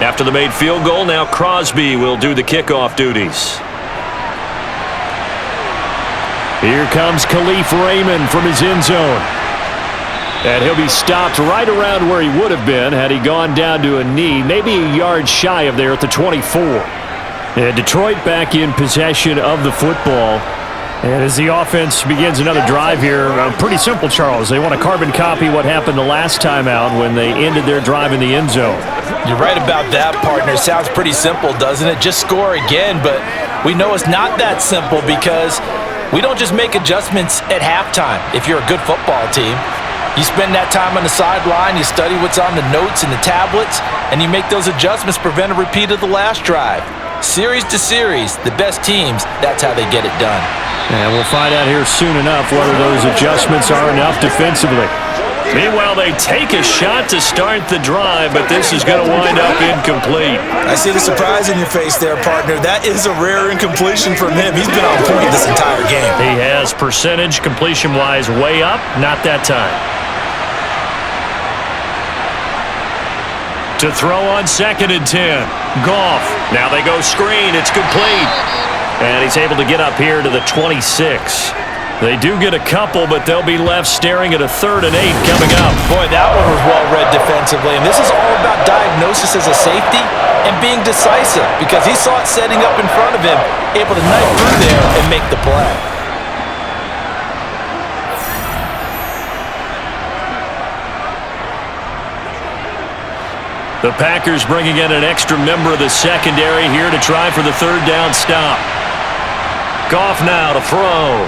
B: After the made field goal, now Crosby will do the kickoff duties. Here comes Khalif Raymond from his end zone. And he'll be stopped right around where he would have been had he gone down to a knee, maybe a yard shy of there at the 24. And Detroit back in possession of the football. And as the offense begins another drive here, pretty simple, Charles. They want to carbon copy what happened the last time out when they ended their drive in the end zone.
C: You're right about that, partner. Sounds pretty simple, doesn't it? Just score again, but we know it's not that simple because we don't just make adjustments at halftime if you're a good football team. You spend that time on the sideline, you study what's on the notes and the tablets, and you make those adjustments, prevent a repeat of the last drive. Series to series, the best teams, that's how they get it done.
B: And we'll find out here soon enough whether those adjustments are enough defensively. Meanwhile, they take a shot to start the drive, but this is going to wind up incomplete.
C: I see the surprise in your face there, partner. That is a rare incompletion from him. He's been on point this entire game.
B: He has percentage completion-wise way up, not that time. To throw on 2nd and 10. Goff. Now they go screen. It's complete. And he's able to get up here to the 26. They do get a couple, but they'll be left staring at a 3rd and 8 coming up.
C: Boy, that one was well read defensively. And this is all about diagnosis as a safety and being decisive because he saw it setting up in front of him, able to knife through there and make the play.
B: The Packers bringing in an extra member of the secondary here to try for the 3rd down stop. Goff now to throw.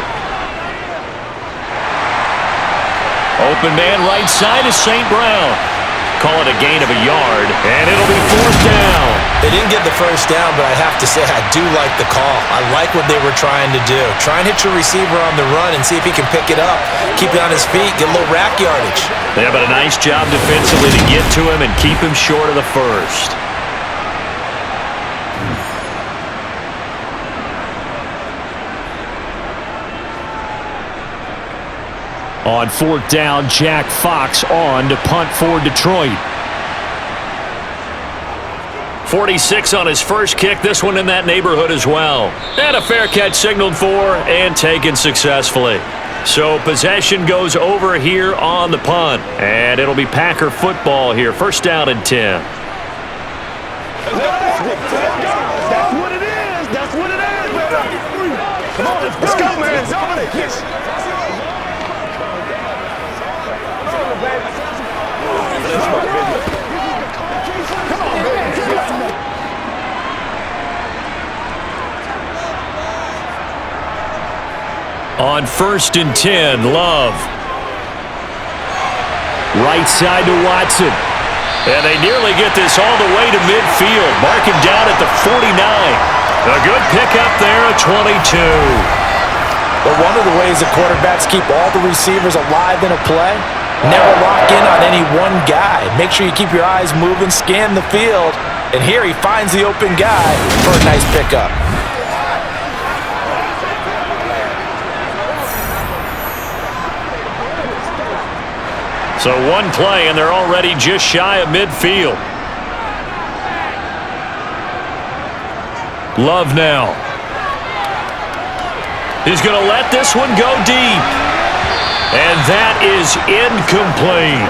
B: Open man right side is St. Brown. Call it a gain of a yard, and it'll be 4th down.
C: They didn't get the first down, but I have to say I do like the call. I like what they were trying to do. Try and hit your receiver on the run and see if he can pick it up. Keep it on his feet, get a little rack yardage.
B: Yeah, but a nice job defensively to get to him and keep him short of the first. On 4th down, Jack Fox on to punt for Detroit. 46 on his first kick. This one in that neighborhood as well. And a fair catch signaled for and taken successfully. So possession goes over here on the punt. And it'll be Packer football here. 1st down and 10.
D: That's what it is. That's what it is, baby. Come on, let's go, man. Yes.
B: On 1st and 10, Love. Right side to Watson. And they nearly get this all the way to midfield. Mark him down at the 49. A good pickup there at 22.
C: But one of the ways the quarterbacks keep all the receivers alive in a play, never lock in on any one guy. Make sure you keep your eyes moving, scan the field. And here he finds the open guy for a nice pickup.
B: So one play, and they're already just shy of midfield. Love now. He's going to let this one go deep. And that is incomplete.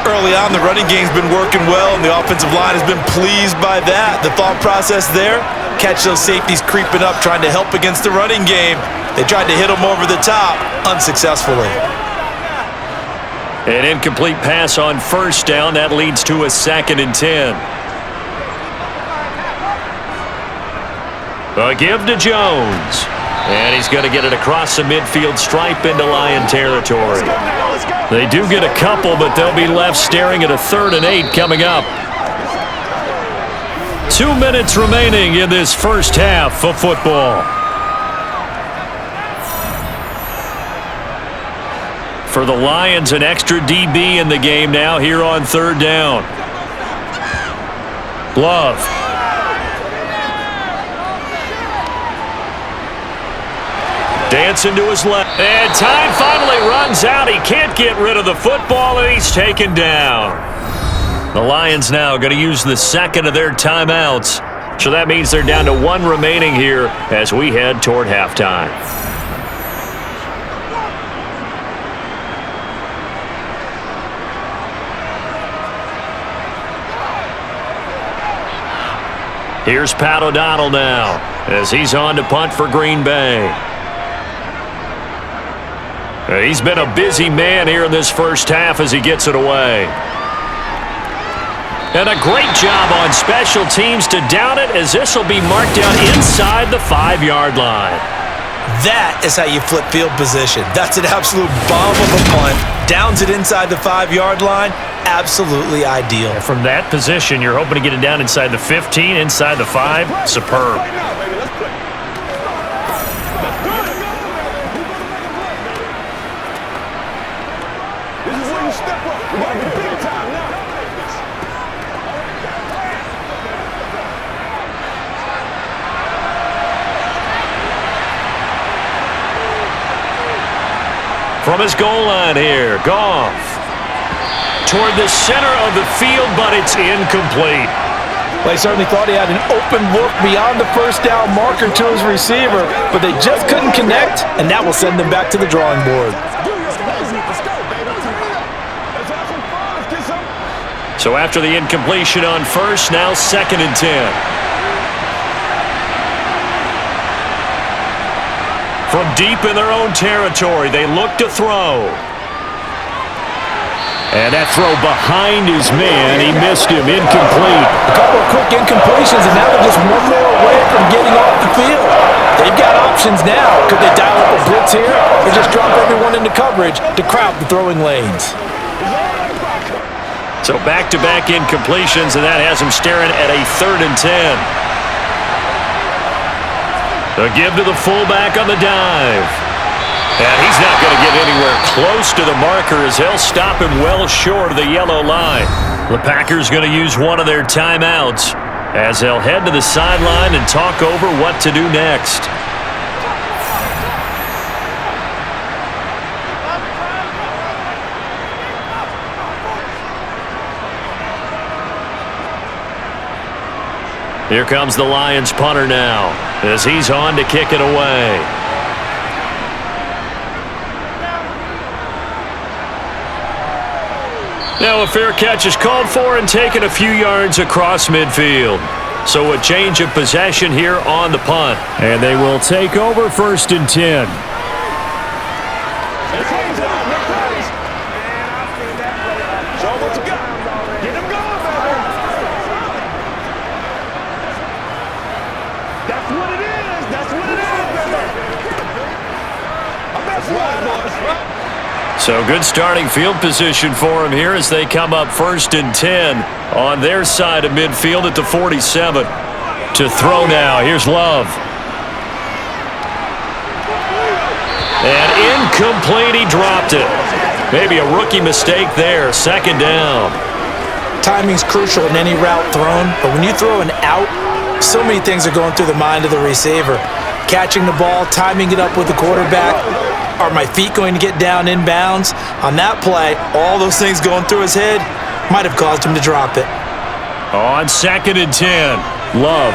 C: Early on, the running game's been working well, and the offensive line has been pleased by that. The thought process there, catch those safeties creeping up, trying to help against the running game. They tried to hit them over the top, unsuccessfully.
B: An incomplete pass on 1st down. That leads to a 2nd and 10. A give to Jones. And he's going to get it across the midfield stripe into Lion territory. They do get a couple, but they'll be left staring at a 3rd and 8 coming up. 2 minutes remaining in this first half of football. For the Lions, an extra DB in the game now here on 3rd down. Love. Dancing to his left. And time finally runs out. He can't get rid of the football, and he's taken down. The Lions now going to use the second of their timeouts. So that means they're down to one remaining here as we head toward halftime. Here's Pat O'Donnell now as he's on to punt for Green Bay. He's been a busy man here in this first half as he gets it away. And a great job on special teams to down it as this will be marked down inside the 5-yard line.
C: That is how you flip field position. That's an absolute bomb of a punt. Downs it inside the 5-yard line. Absolutely ideal.
B: And from that position, you're hoping to get it down inside the 15, inside the 5. Superb.
D: This is where you step up. You gotta be big time now.
B: From his goal line here, Goff. Toward the center of the field, but it's incomplete.
C: Well, he certainly thought he had an open look beyond the first down marker to his receiver, but they just couldn't connect, and that will send them back to the drawing board.
B: So after the incompletion on first, now 2nd and 10. From deep in their own territory, they look to throw. And that throw behind his man, he missed him, incomplete.
C: A couple of quick incompletions, and now they're just one more away from getting off the field. They've got options now. Could they dial up a blitz here or just drop everyone into coverage to crowd the throwing lanes?
B: So back-to-back incompletions, and that has him staring at a 3rd and 10. The give to the fullback on the dive. And he's not going to get anywhere close to the marker as he'll stop him well short of the yellow line. The Packers going to use one of their timeouts as they'll head to the sideline and talk over what to do next. Here comes the Lions punter now as he's on to kick it away. Now a fair catch is called for and taken a few yards across midfield. So a change of possession here on the punt. And they will take over 1st and 10. So good starting field position for him here as they come up 1st and 10 on their side of midfield at the 47. To throw now, here's Love. And incomplete, he dropped it. Maybe a rookie mistake there, 2nd down.
C: Timing's crucial in any route thrown, but when you throw an out, so many things are going through the mind of the receiver. Catching the ball, timing it up with the quarterback. Are my feet going to get down inbounds? On that play, all those things going through his head might have caused him to drop it.
B: On 2nd and 10, Love.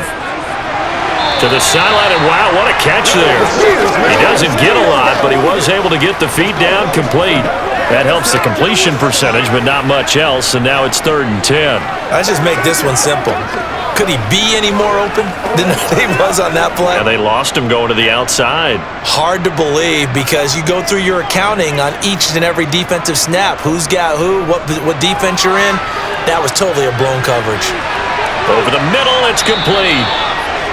B: To the sideline, and wow, what a catch there. He doesn't get a lot, but he was able to get the feet down complete. That helps the completion percentage, but not much else, and now it's 3rd and 10.
C: Let's just make this one simple. Could he be any more open than he was on that play?
B: And they lost him going to the outside.
C: Hard to believe because you go through your accounting on each and every defensive snap. Who's got who, what defense you're in. That was totally a blown coverage.
B: Over the middle, it's complete.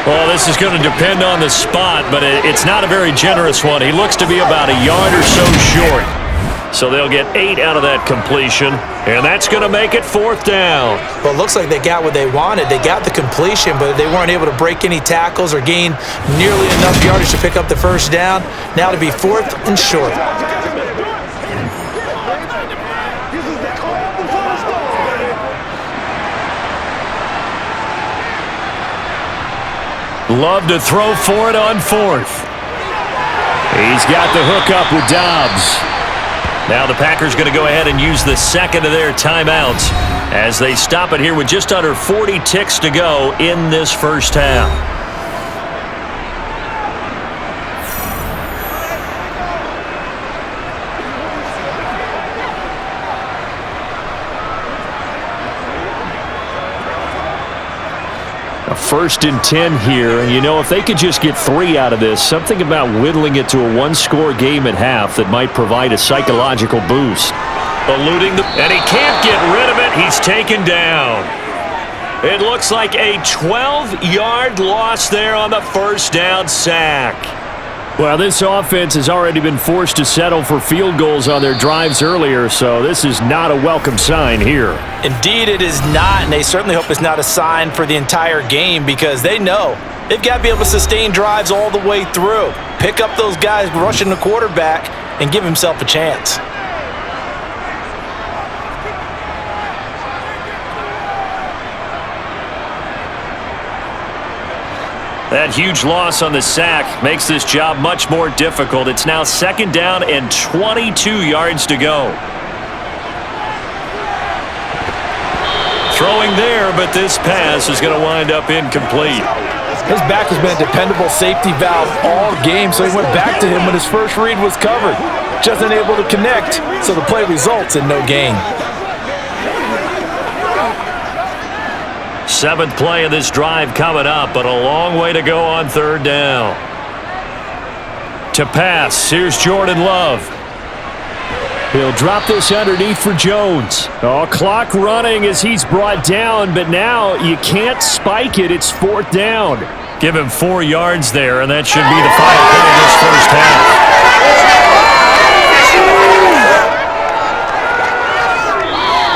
B: Well, this is going to depend on the spot, but it's not a very generous one. He looks to be about a yard or so short. So they'll get 8 out of that completion, and that's going to make it 4th down.
C: Well, it looks like they got what they wanted. They got the completion, but they weren't able to break any tackles or gain nearly enough yardage to pick up the 1st down. Now to be 4th and short.
B: Love to throw for it on 4th. He's got the hook up with Dobbs. Now the Packers going to go ahead and use the second of their timeouts as they stop it here with just under 40 ticks to go in this first half. A 1st and 10 here, and you know, if they could just get 3 out of this, something about whittling it to a one-score game at half that might provide a psychological boost. Eluding and he can't get rid of it. He's taken down. It looks like a 12-yard loss there on the first down sack. Well, this offense has already been forced to settle for field goals on their drives earlier, so this is not a welcome sign here.
C: Indeed, it is not, and they certainly hope it's not a sign for the entire game because they know they've got to be able to sustain drives all the way through. Pick up those guys rushing the quarterback and give himself a chance.
B: That huge loss on the sack makes this job much more difficult. It's now 2nd down and 22 yards to go. Throwing there, but this pass is going to wind up incomplete.
C: His back has been a dependable safety valve all game, so he went back to him when his first read was covered. Just unable to connect, so the play results in no gain.
B: 7th play of this drive coming up, but a long way to go on 3rd down. To pass, here's Jordan Love. He'll drop this underneath for Jones. Oh, clock running as he's brought down, but now you can't spike it. It's 4th down. Give him 4 yards there, and that should be the final play of this first half.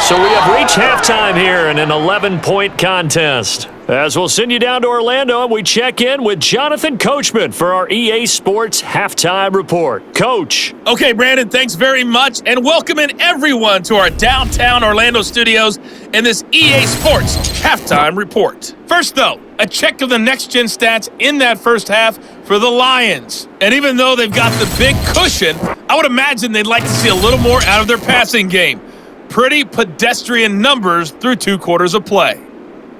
B: So we have reached halftime here in an 11-point contest. As we'll send you down to Orlando, and we check in with Jonathan Coachman for our EA Sports Halftime Report. Coach.
E: Okay, Brandon, thanks very much, and welcoming everyone to our downtown Orlando studios in this EA Sports Halftime Report. First, though, a check of the next-gen stats in that first half for the Lions. And even though they've got the big cushion, I would imagine they'd like to see a little more out of their passing game. Pretty pedestrian numbers through 2 quarters of play.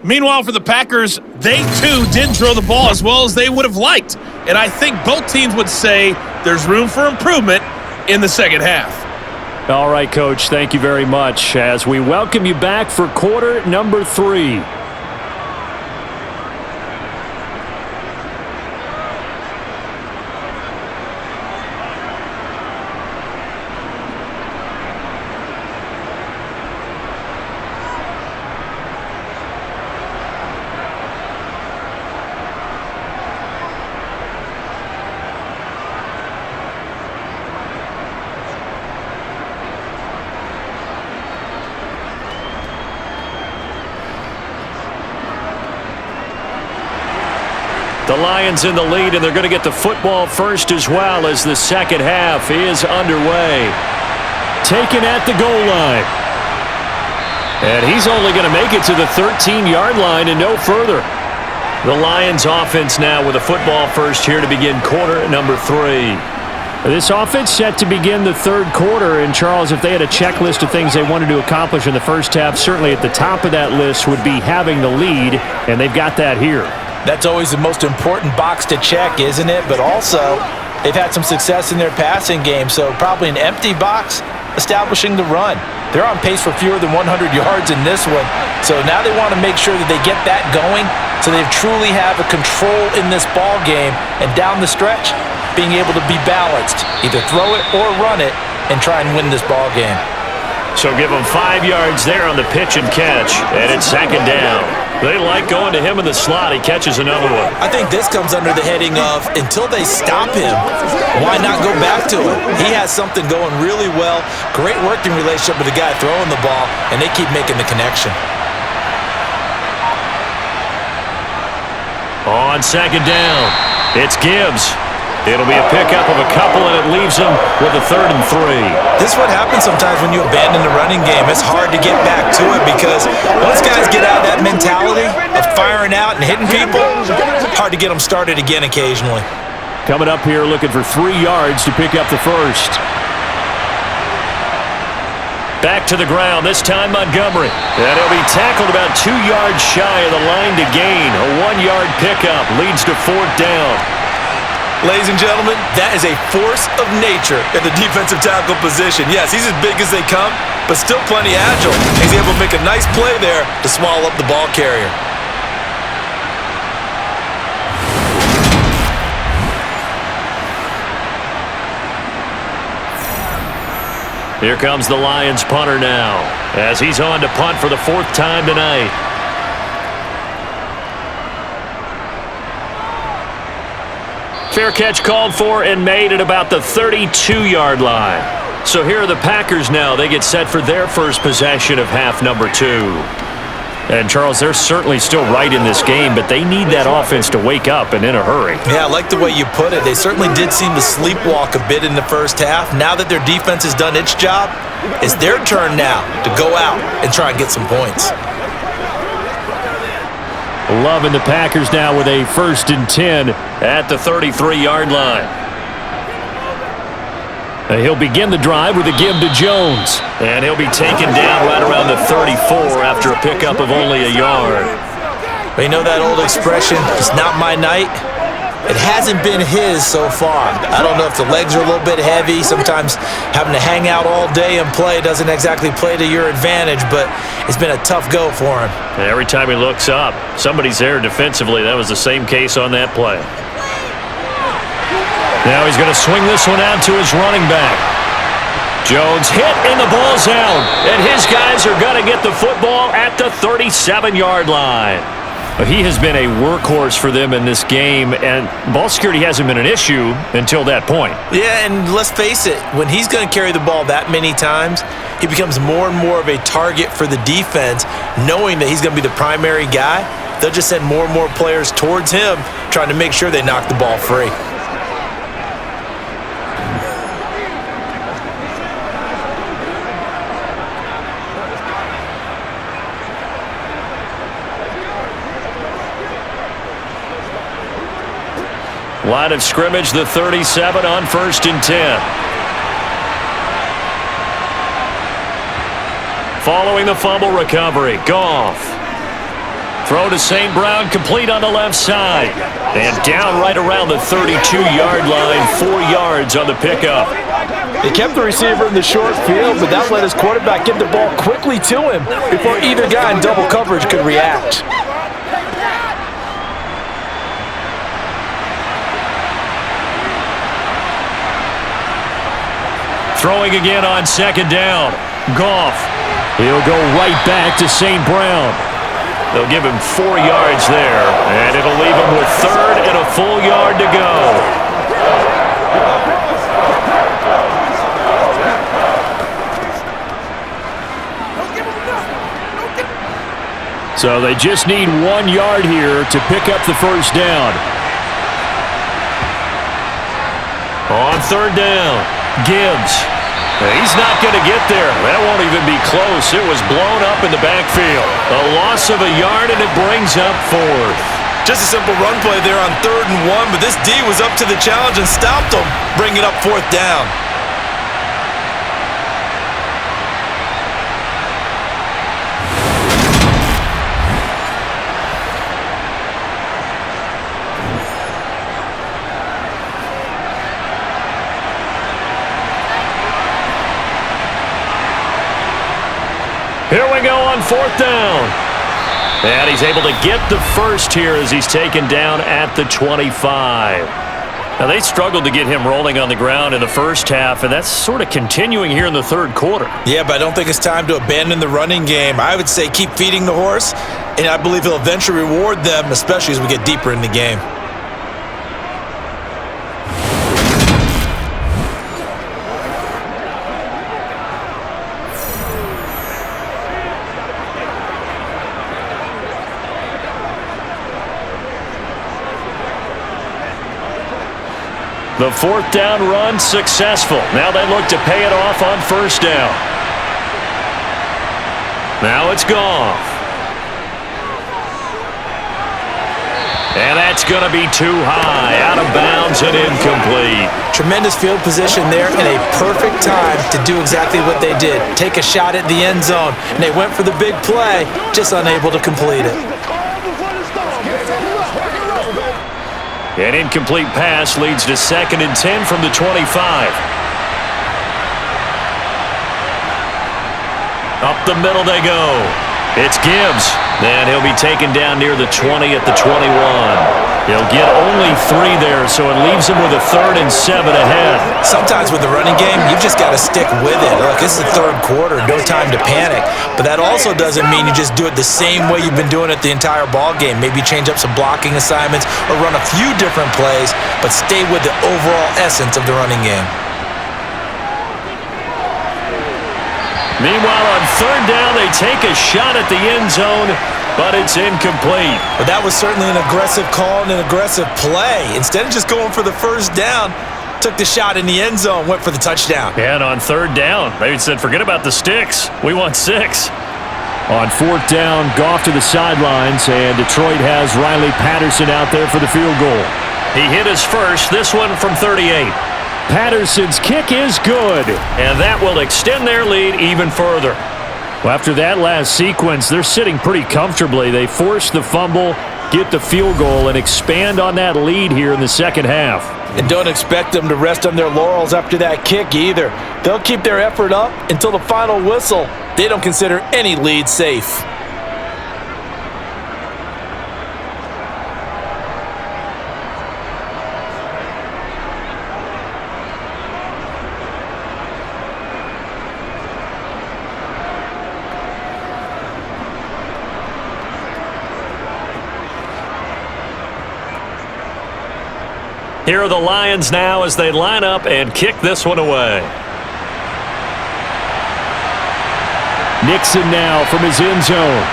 E: Meanwhile, for the Packers, they too didn't throw the ball as well as they would have liked. And I think both teams would say there's room for improvement in the second half.
B: All right, Coach, thank you very much as we welcome you back for quarter number 3. The Lions in the lead, and they're going to get the football first as well as the second half is underway. Taken at the goal line. And he's only going to make it to the 13-yard line and no further. The Lions offense now with a football first here to begin quarter number 3. This offense set to begin the 3rd quarter, and Charles, if they had a checklist of things they wanted to accomplish in the first half, certainly at the top of that list would be having the lead, and they've got that here.
C: That's always the most important box to check, isn't it? But also, they've had some success in their passing game, so probably an empty box establishing the run. They're on pace for fewer than 100 yards in this one, so now they want to make sure that they get that going so they truly have a control in this ball game, and down the stretch, being able to be balanced, either throw it or run it, and try and win this ball game.
B: So give them 5 yards there on the pitch and catch, and it's 2nd down. They like going to him in the slot. He catches another one.
C: I think this comes under the heading of until they stop him, why not go back to him? He has something going really well, great working relationship with the guy throwing the ball, and they keep making the connection.
B: On 2nd down, it's Gibbs. It'll be a pickup of a couple, and it leaves him with a 3rd and 3.
C: This is what happens sometimes when you abandon the running game. It's hard to get back to it because once guys get out of that mentality of firing out and hitting people, it's hard to get them started again occasionally.
B: Coming up here looking for 3 yards to pick up the first. Back to the ground, this time Montgomery. And he'll be tackled about 2 yards shy of the line to gain. A 1-yard pickup leads to fourth down.
C: Ladies and gentlemen, that is a force of nature in the defensive tackle position. Yes, he's as big as they come, but still plenty agile. He's able to make a nice play there to swallow up the ball carrier.
B: Here comes the Lions punter now, as he's on to punt for the 4th time tonight. Fair catch called for and made at about the 32-yard line. So here are the Packers now. They get set for their first possession of half number 2. And, Charles, they're certainly still right in this game, but they need that offense to wake up and in a hurry.
C: Yeah, I like the way you put it. They certainly did seem to sleepwalk a bit in the first half. Now that their defense has done its job, it's their turn now to go out and try and get some points.
B: Loving the Packers now with a 1st and 10 at the 33-yard line. He'll begin the drive with a give to Jones. And he'll be taken down right around the 34 after a pickup of only a yard.
C: But you know that old expression, it's not my night? It hasn't been his so far. I don't know if the legs are a little bit heavy. Sometimes having to hang out all day and play doesn't exactly play to your advantage, but it's been a tough go for him.
B: And every time he looks up, somebody's there defensively. That was the same case on that play. Now he's going to swing this one out to his running back. Jones hit and the ball's out. And his guys are going to get the football at the 37-yard line. He has been a workhorse for them in this game, and ball security hasn't been an issue until that point.
C: Yeah, and let's face it, when he's going to carry the ball that many times, he becomes more and more of a target for the defense, knowing that he's going to be the primary guy. They'll just send more and more players towards him, trying to make sure they knock the ball free.
B: Line of scrimmage, the 37 on 1st and 10. Following the fumble recovery, Goff. Throw to St. Brown, complete on the left side. And down right around the 32-yard line, 4 yards on the pickup.
C: They kept the receiver in the short field, but that let his quarterback get the ball quickly to him before either guy in double coverage could react.
B: Throwing again on 2nd down. Goff. He'll go right back to St. Brown. They'll give him 4 yards there, and it'll leave him with 3rd and a full yard to go. So they just need 1 yard here to pick up the first down. On 3rd down, Gibbs. He's not going to get there. That won't even be close. It was blown up in the backfield. A loss of a yard, and it brings up 4th.
C: Just a simple run play there on 3rd and 1, but this D was up to the challenge and stopped him, bringing up 4th down.
B: Here we go on 4th down. And he's able to get the first here as he's taken down at the 25. Now, they struggled to get him rolling on the ground in the first half, and that's sort of continuing here in the 3rd quarter.
C: Yeah, but I don't think it's time to abandon the running game. I would say keep feeding the horse, and I believe he'll eventually reward them, especially as we get deeper in the game.
B: The 4th down run successful. Now they look to pay it off on 1st down. Now it's Goff. And that's going to be too high, out of bounds and incomplete.
C: Tremendous field position there and a perfect time to do exactly what they did. Take a shot at the end zone, and they went for the big play, just unable to complete it.
B: An incomplete pass leads to 2nd and 10 from the 25. Up the middle they go. It's Gibbs. And he'll be taken down near the 20 at the 21. He'll get only 3 there, so it leaves him with a 3rd and 7 ahead.
C: Sometimes with the running game, you've just got to stick with it. Look, this is the 3rd quarter, no time to panic. But that also doesn't mean you just do it the same way you've been doing it the entire ball game. Maybe change up some blocking assignments or run a few different plays, but stay with the overall essence of the running game.
B: Meanwhile, on 3rd down, they take a shot at the end zone, but it's incomplete.
C: But that was certainly an aggressive call and an aggressive play. Instead of just going for the 1st down, took the shot in the end zone, went for the touchdown.
B: And on 3rd down, they said, forget about the sticks. We want 6. On 4th down, Goff to the sidelines, and Detroit has Riley Patterson out there for the field goal. He hit his first, this one from 38. Patterson's kick is good, and that will extend their lead even further. Well, after that last sequence, they're sitting pretty comfortably. They force the fumble, get the field goal, and expand on that lead here in the second half.
C: And don't expect them to rest on their laurels after that kick either. They'll keep their effort up until the final whistle. They don't consider any lead safe.
B: Here are the Lions now as they line up and kick this one away. Nixon now from his end zone.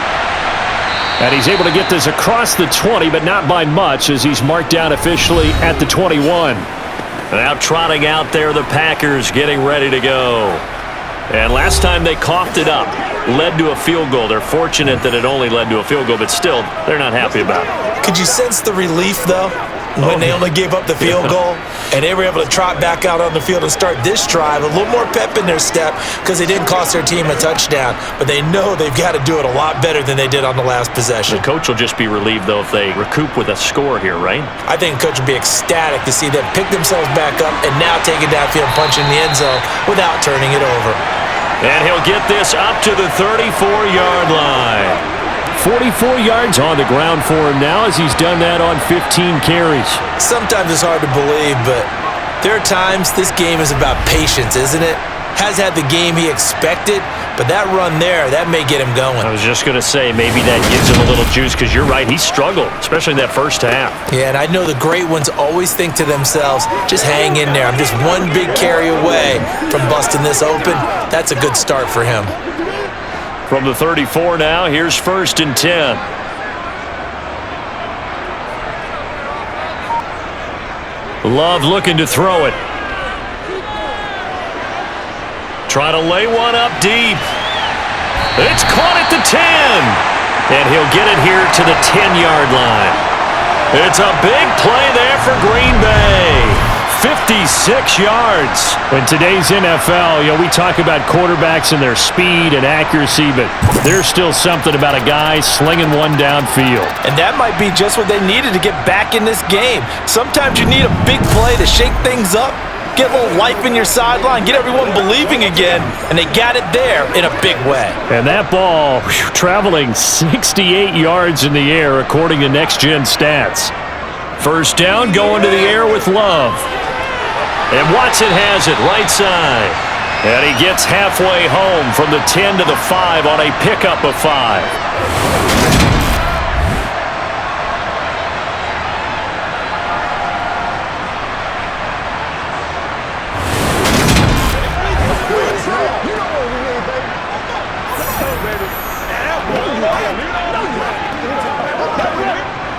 B: And he's able to get this across the 20, but not by much as he's marked down officially at the 21. Now trotting out there, the Packers getting ready to go. And last time they coughed it up, led to a field goal. They're fortunate that it only led to a field goal, but still, they're not happy about it.
C: Could you sense the relief, though? When they only gave up the field goal and they were able to trot back out on the field and start this drive, a little more pep in their step because they didn't cost their team a touchdown, but they know they've got to do it a lot better than they did on the last possession.
B: The coach will just be relieved, though, if they recoup with a score here, right?
C: I think the coach will be ecstatic to see them pick themselves back up and now take it downfield and punch in the end zone without turning it over.
B: And he'll get this up to the 34-yard line. 44 yards on the ground for him now as he's done that on 15 carries.
C: Sometimes it's hard to believe, but there are times this game is about patience, isn't it? Has had the game he expected, but that run there, that may get him going.
B: I was just going to say, maybe that gives him a little juice because you're right, he struggled, especially in that first half.
C: Yeah, and I know the great ones always think to themselves, just hang in there. I'm just one big carry away from busting this open. That's a good start for him.
B: From the 34 now, here's 1st and 10. Love looking to throw it. Try to lay one up deep. It's caught at the 10. And he'll get it here to the 10-yard line. It's a big play there for Green Bay. 56 yards. In today's NFL, we talk about quarterbacks and their speed and accuracy, but there's still something about a guy slinging one downfield.
C: And that might be just what they needed to get back in this game. Sometimes you need a big play to shake things up, get a little life in your sideline, get everyone believing again, and they got it there in a big way.
B: And that ball traveling 68 yards in the air according to Next Gen Stats. 1st down, going to the air with Love. And Watson has it right side. And he gets halfway home from the 10 to the 5 on a pickup of 5.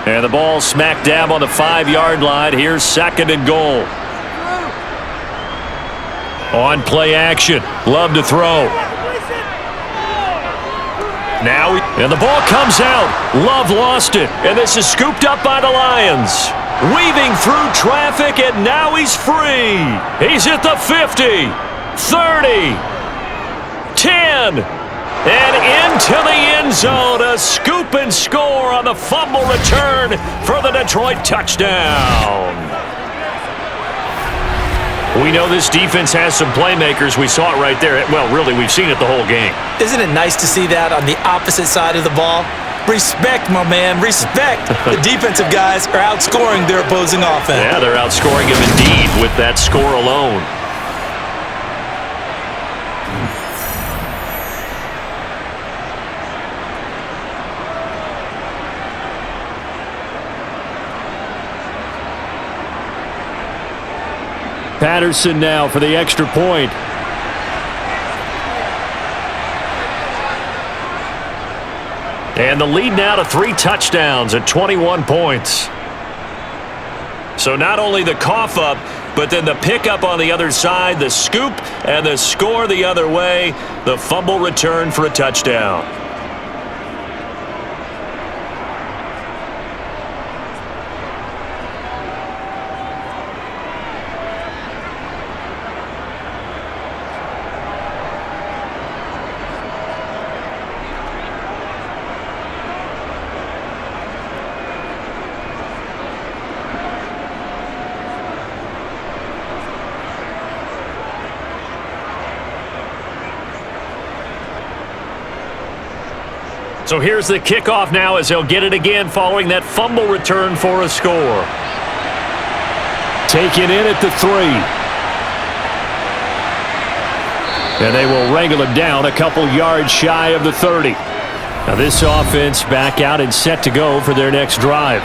B: And the ball smack dab on the 5-yard line. Here's 2nd and goal. On play action. Love to throw. And the ball comes out. Love lost it. And this is scooped up by the Lions. Weaving through traffic, and now he's free. He's at the 50, 30, 10, and into the end zone. A scoop and score on the fumble return for the Detroit touchdown. We know this defense has some playmakers. We saw it right there. Well, really, we've seen it the whole game.
C: Isn't it nice to see that on the opposite side of the ball? Respect, my man, respect. The defensive guys are outscoring their opposing offense.
B: Yeah, they're outscoring him indeed with that score alone. Patterson now for the extra point. And the lead now to 3 touchdowns at 21 points. So not only the cough up, but then the pickup on the other side, the scoop, and the score the other way, the fumble return for a touchdown. So here's the kickoff now as he'll get it again following that fumble return for a score. Taken in at the 3. And they will wrangle him down a couple yards shy of the 30. Now this offense back out and set to go for their next drive.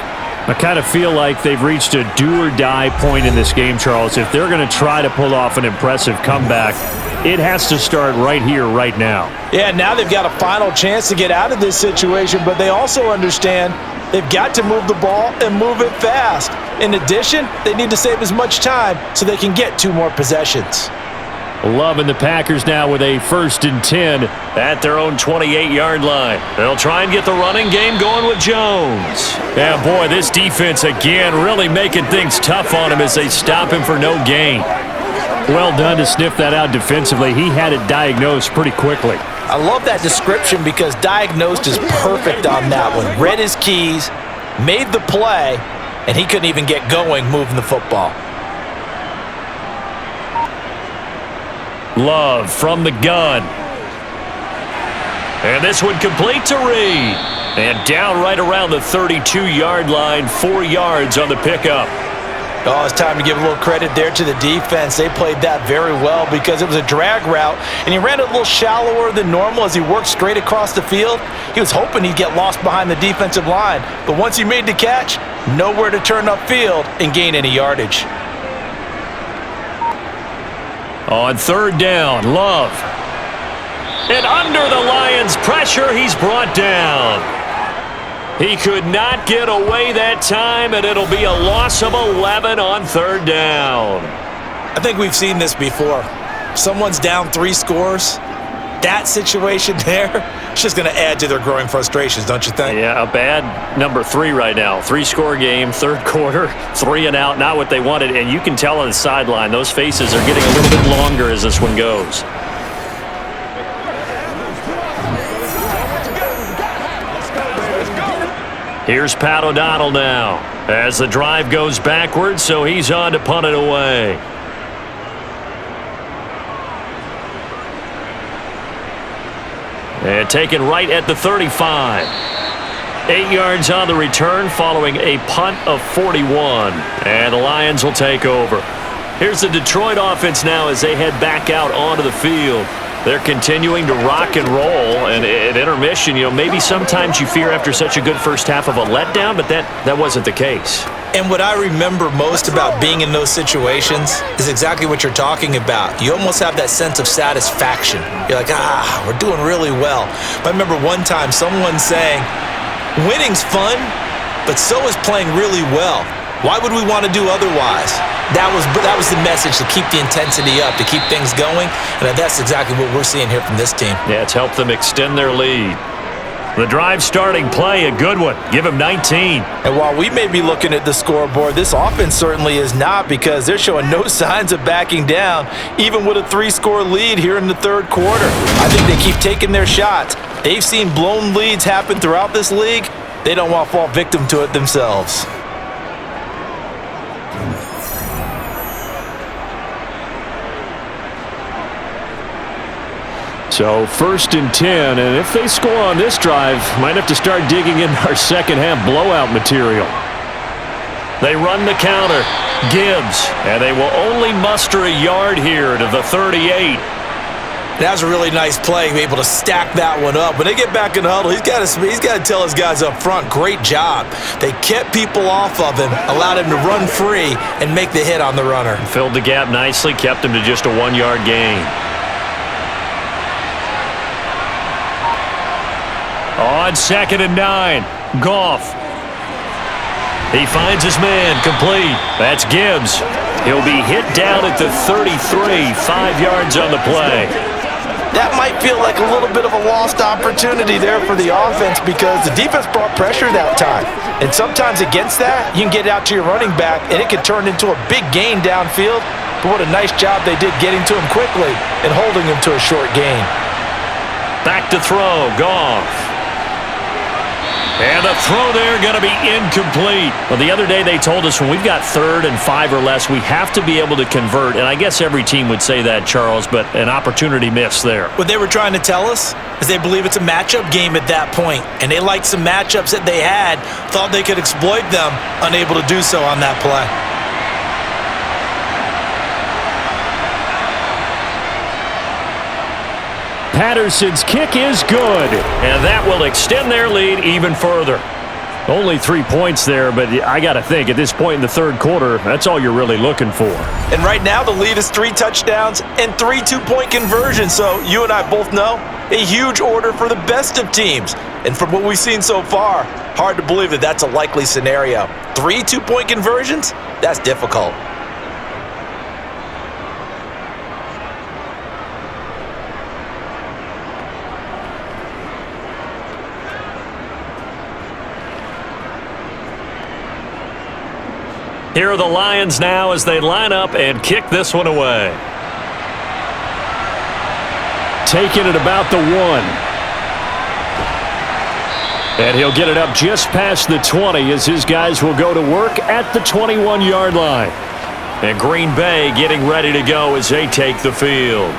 B: I kind of feel like they've reached a do-or-die point in this game, Charles. If they're going to try to pull off an impressive comeback, it has to start right here, right now.
C: Yeah, now they've got a final chance to get out of this situation, but they also understand they've got to move the ball and move it fast. In addition, they need to save as much time so they can get 2 more possessions.
B: Loving the Packers now with a 1st and 10 at their own 28-yard line. They'll try and get the running game going with Jones. Yeah, boy, this defense again really making things tough on him as they stop him for no gain. Well done to sniff that out defensively. He had it diagnosed pretty quickly.
C: I love that description because diagnosed is perfect on that one. Read his keys, made the play, and he couldn't even get going moving the football.
B: Love from the gun. And this one complete to Reed. And down right around the 32-yard line, 4 yards on the pickup.
C: Oh, it's time to give a little credit there to the defense. They played that very well because it was a drag route, and he ran it a little shallower than normal as he worked straight across the field. He was hoping he'd get lost behind the defensive line, but once he made the catch, nowhere to turn upfield and gain any yardage.
B: On 3rd down, Love. And under the Lions' pressure, he's brought down. He could not get away that time, and it'll be a loss of 11 on 3rd down.
C: I think we've seen this before. Someone's down 3 scores. That situation there, it's just going to add to their growing frustrations, don't you think?
B: Yeah, a bad number 3 right now. 3-score game, 3rd quarter, 3 and out, not what they wanted. And you can tell on the sideline, those faces are getting a little bit longer as this one goes. Here's Pat O'Donnell now as the drive goes backwards, so he's on to punt it away. And taken right at the 35. 8 yards on the return following a punt of 41. And the Lions will take over. Here's the Detroit offense now as they head back out onto the field. They're continuing to rock and roll, and at intermission, maybe sometimes you fear after such a good first half of a letdown, but that wasn't the case.
C: And what I remember most about being in those situations is exactly what you're talking about. You almost have that sense of satisfaction. You're like, we're doing really well. But I remember one time someone saying, winning's fun, but so is playing really well. Why would we want to do otherwise? That was the message, to keep the intensity up, to keep things going, and that's exactly what we're seeing here from this team.
B: Yeah, it's helped them extend their lead. The drive starting play, a good one. Give him 19.
C: And while we may be looking at the scoreboard, this offense certainly is not, because they're showing no signs of backing down, even with a 3-score lead here in the third quarter. I think they keep taking their shots. They've seen blown leads happen throughout this league. They don't want to fall victim to it themselves.
B: So 1st and 10, and if they score on this drive, might have to start digging in our second half blowout material. They run the counter. Gibbs, and they will only muster a yard here to the 38.
C: That was a really nice play, able to stack that one up. When they get back in the huddle, he's got to tell his guys up front, great job. They kept people off of him, allowed him to run free and make the hit on the runner.
B: Filled the gap nicely, kept him to just a 1-yard gain. On 2nd and 9, Goff. He finds his man, complete. That's Gibbs. He'll be hit down at the 33, 5 yards on the play.
C: That might feel like a little bit of a lost opportunity there for the offense, because the defense brought pressure that time. And sometimes against that, you can get out to your running back, and it can turn into a big gain downfield. But what a nice job they did getting to him quickly and holding him to a short gain.
B: Back to throw, Goff. And the throw there going to be incomplete. Well, the other day they told us when we've got 3rd and 5 or less, we have to be able to convert. And I guess every team would say that, Charles, but an opportunity missed there.
C: What they were trying to tell us is they believe it's a matchup game at that point. And they liked some matchups that they had, thought they could exploit them, unable to do so on that play.
B: Patterson's kick is good, and that will extend their lead even further. Only 3 points there, but I got to think at this point in the third quarter, that's all you're really looking for.
C: And right now the lead is 3 touchdowns and 3 two-point conversions. So you and I both know a huge order for the best of teams. And from what we've seen so far, hard to believe that that's a likely scenario. 3 two-point conversions? That's difficult.
B: Here are the Lions now as they line up and kick this one away. Taking it about the 1. And he'll get it up just past the 20 as his guys will go to work at the 21-yard line. And Green Bay getting ready to go as they take the field.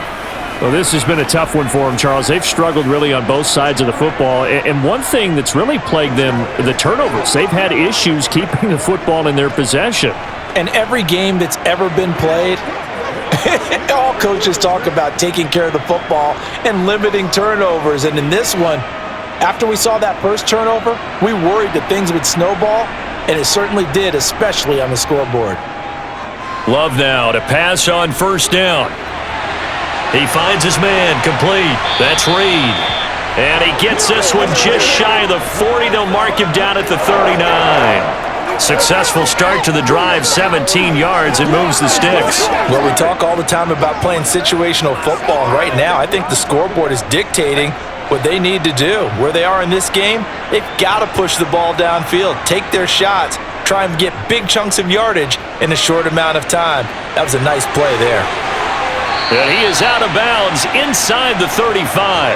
B: Well, this has been a tough one for them, Charles. They've struggled really on both sides of the football. And one thing that's really plagued them, the turnovers. They've had issues keeping the football in their possession.
C: And every game that's ever been played, all coaches talk about taking care of the football and limiting turnovers. And in this one, after we saw that first turnover, we worried that things would snowball, and it certainly did, especially on the scoreboard.
B: Love now to pass on 1st down. He finds his man, complete. That's Reed. And he gets this one just shy of the 40. They'll mark him down at the 39. Successful start to the drive, 17 yards, and moves the sticks.
C: Well, we talk all the time about playing situational football, and right now I think the scoreboard is dictating what they need to do. Where they are in this game, they've got to push the ball downfield, take their shots, try and get big chunks of yardage in a short amount of time. That was a nice play there.
B: And he is out of bounds inside the 35.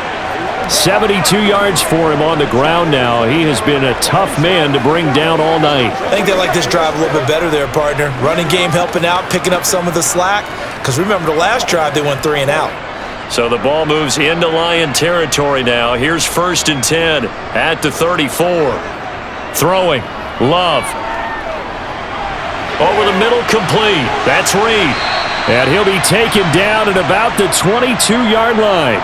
B: 72 yards for him on the ground now. He has been a tough man to bring down all night.
C: I think they like this drive a little bit better there, partner. Running game helping out, picking up some of the slack. Because remember the last drive, they went 3 and out.
B: So the ball moves into Lion territory now. Here's 1st and 10 at the 34. Throwing. Love. Over the middle, complete. That's Reed. And he'll be taken down at about the 22-yard line.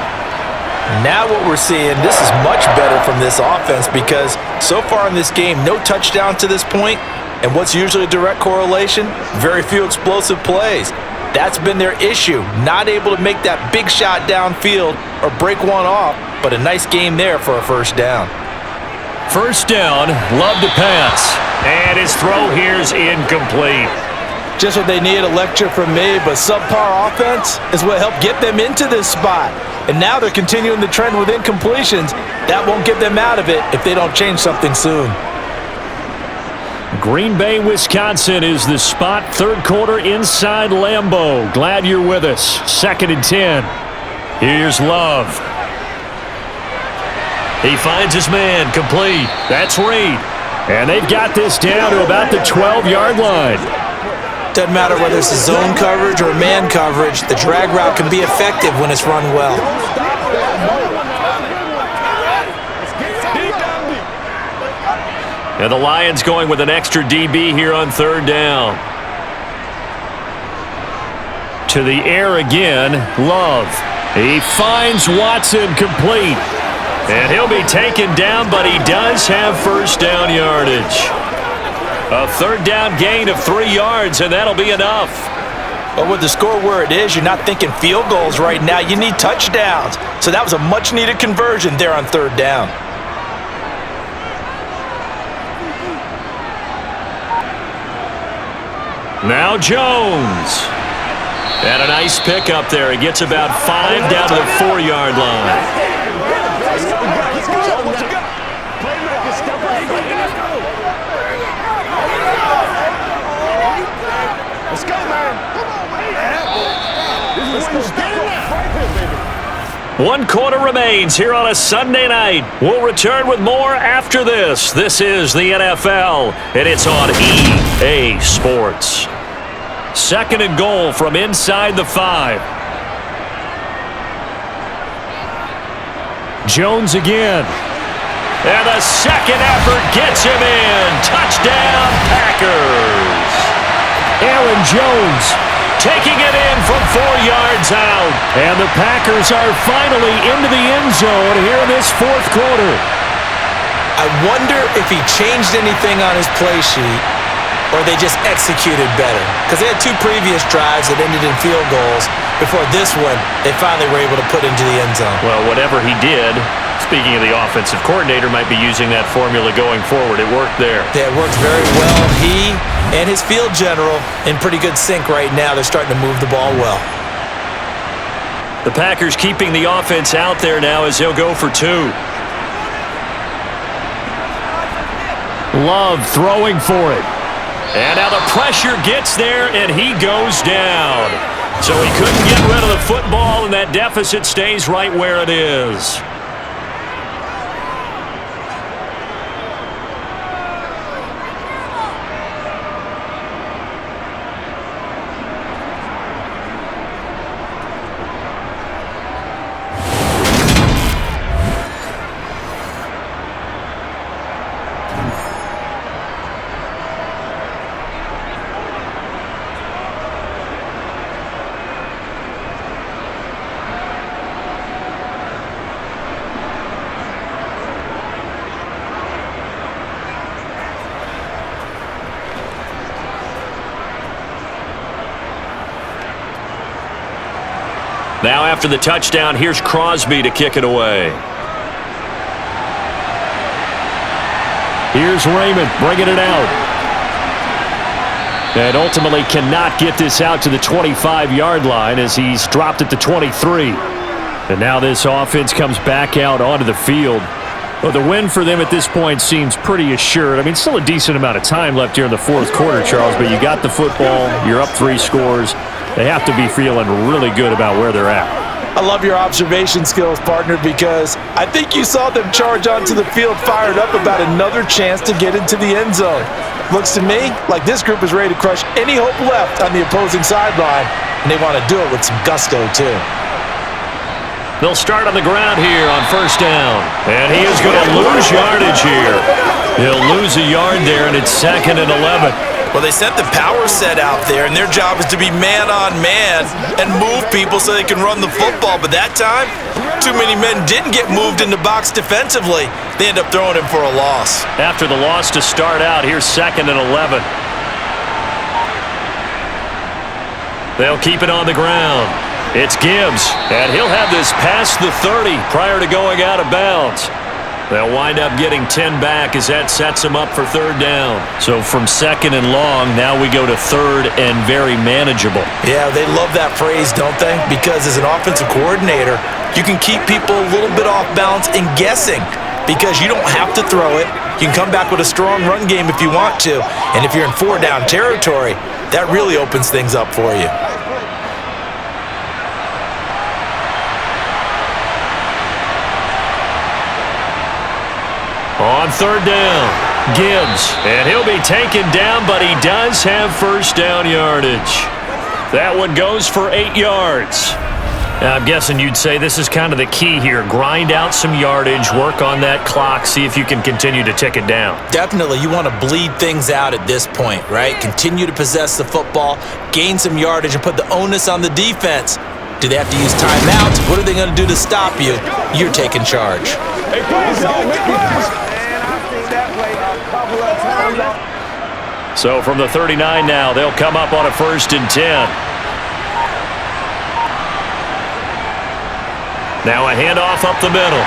C: Now what we're seeing, this is much better from this offense, because so far in this game, no touchdown to this point, and what's usually a direct correlation? Very few explosive plays. That's been their issue, not able to make that big shot downfield or break one off, but a nice game there for a 1st down.
B: 1st down, Love to pass, and his throw here's incomplete.
C: Just what they needed, a lecture from me, but subpar offense is what helped get them into this spot. And now they're continuing the trend with incompletions. That won't get them out of it if they don't change something soon.
B: Green Bay, Wisconsin is the spot. Third quarter inside Lambeau. Glad you're with us. 2nd and 10. Here's Love. He finds his man, complete. That's Reed. And they've got this down to about the 12-yard line.
C: Doesn't matter whether it's a zone coverage or man coverage, the drag route can be effective when it's run well.
B: And the Lions going with an extra DB here on 3rd down. To the air again, Love. He finds Watson, complete. And he'll be taken down, but he does have first down yardage. A 3rd down gain of 3 yards, and that'll be enough.
C: But with the score where it is, you're not thinking field goals right now. You need touchdowns. So that was a much-needed conversion there on 3rd down.
B: Now Jones. And a nice pick up there. He gets about 5 down to the 4-yard line.
D: Let's go, man. Come on, man.
B: 1 quarter remains here on a Sunday night. We'll return with more after this. This is the NFL, and it's on EA Sports. 2nd and goal from inside the 5. Jones again. And the second effort gets him in. Touchdown, Packers. Aaron Jones taking it in from 4 yards out. And the Packers are finally into the end zone here in this 4th quarter.
C: I wonder if he changed anything on his play sheet or they just executed better. Because they had 2 previous drives that ended in field goals. Before this one, they finally were able to put into the end zone.
B: Well, whatever he did, speaking of the offensive coordinator, might be using that formula going forward. It worked there.
C: Yeah, it worked very well. He and his field general in pretty good sync right now. They're starting to move the ball well.
B: The Packers keeping the offense out there now as they'll go for 2. Love throwing for it. And now the pressure gets there, and he goes down. So he couldn't get rid of the football, and that deficit stays right where it is. Now after the touchdown, here's Crosby to kick it away. Here's Raymond bringing it out. And ultimately cannot get this out to the 25-yard line as he's dropped at the 23. And now this offense comes back out onto the field. Well, the win for them at this point seems pretty assured. I mean, still a decent amount of time left here in the 4th quarter, Charles, but you got the football, you're up 3 scores. They have to be feeling really good about where they're at.
C: I love your observation skills, partner, because I think you saw them charge onto the field fired up about another chance to get into the end zone. Looks to me like this group is ready to crush any hope left on the opposing sideline, and they want to do it with some gusto, too.
B: They'll start on the ground here on 1st down, and he is going to lose yardage here. He'll lose a yard there, and it's 2nd and 11.
C: Well, they sent the power set out there, and their job is to be man-on-man and move people so they can run the football. But that time, too many men didn't get moved in the box defensively. They end up throwing him for a loss.
B: After the loss to start out, here's 2nd and 11. They'll keep it on the ground. It's Gibbs, and he'll have this past the 30 prior to going out of bounds. They'll wind up getting 10 back as that sets them up for third down. So from second and long, now we go to third and very manageable.
C: Yeah, they love that phrase, don't they? Because as an offensive coordinator, you can keep people a little bit off balance and guessing because you don't have to throw it. You can come back with a strong run game if you want to. And if you're in four-down territory, that really opens things up for you.
B: On third down, Gibbs, and he'll be taken down, but he does have first down yardage. That one goes for 8 yards. Now, I'm guessing you'd say this is kind of the key here. Grind out some yardage, work on that clock, see if you can continue to tick it down.
C: Definitely, you want to bleed things out at this point, right? Continue to possess the football, gain some yardage, and put the onus on the defense. Do they have to use timeouts? What are they going to do to stop you? You're taking charge.
D: Hey, please, y'all, make plays. Man, I've seen that play a couple of times.
B: So from the 39 now, they'll come up on a 1st and 10. Now a handoff up the middle.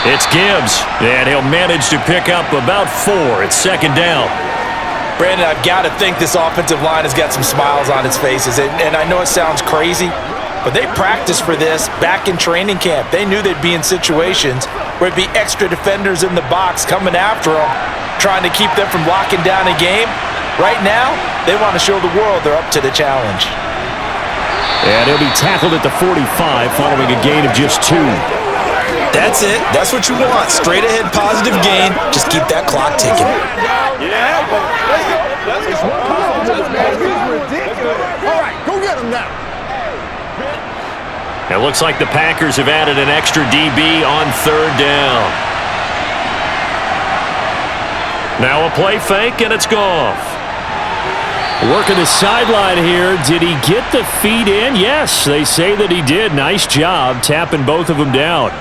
B: It's Gibbs, and he'll manage to pick up about 4. It's second down.
C: Brandon, I've got to think this offensive line has got some smiles on its faces. And I know it sounds crazy, but they practiced for this back in training camp. They knew they'd be in situations where it'd be extra defenders in the box coming after them, trying to keep them from locking down a game. Right now, they want to show the world they're up to the challenge.
B: And he'll be tackled at the 45 following a gain of just 2.
C: That's it. That's what you want. Straight ahead positive gain. Just keep that clock ticking.
D: Yeah, let's go. He's ridiculous. All right, go get him now.
B: It looks like the Packers have added an extra DB on third down. Now a play fake, and it's Goff. Working the sideline here. Did he get the feet in? Yes, they say that he did. Nice job tapping both of them down.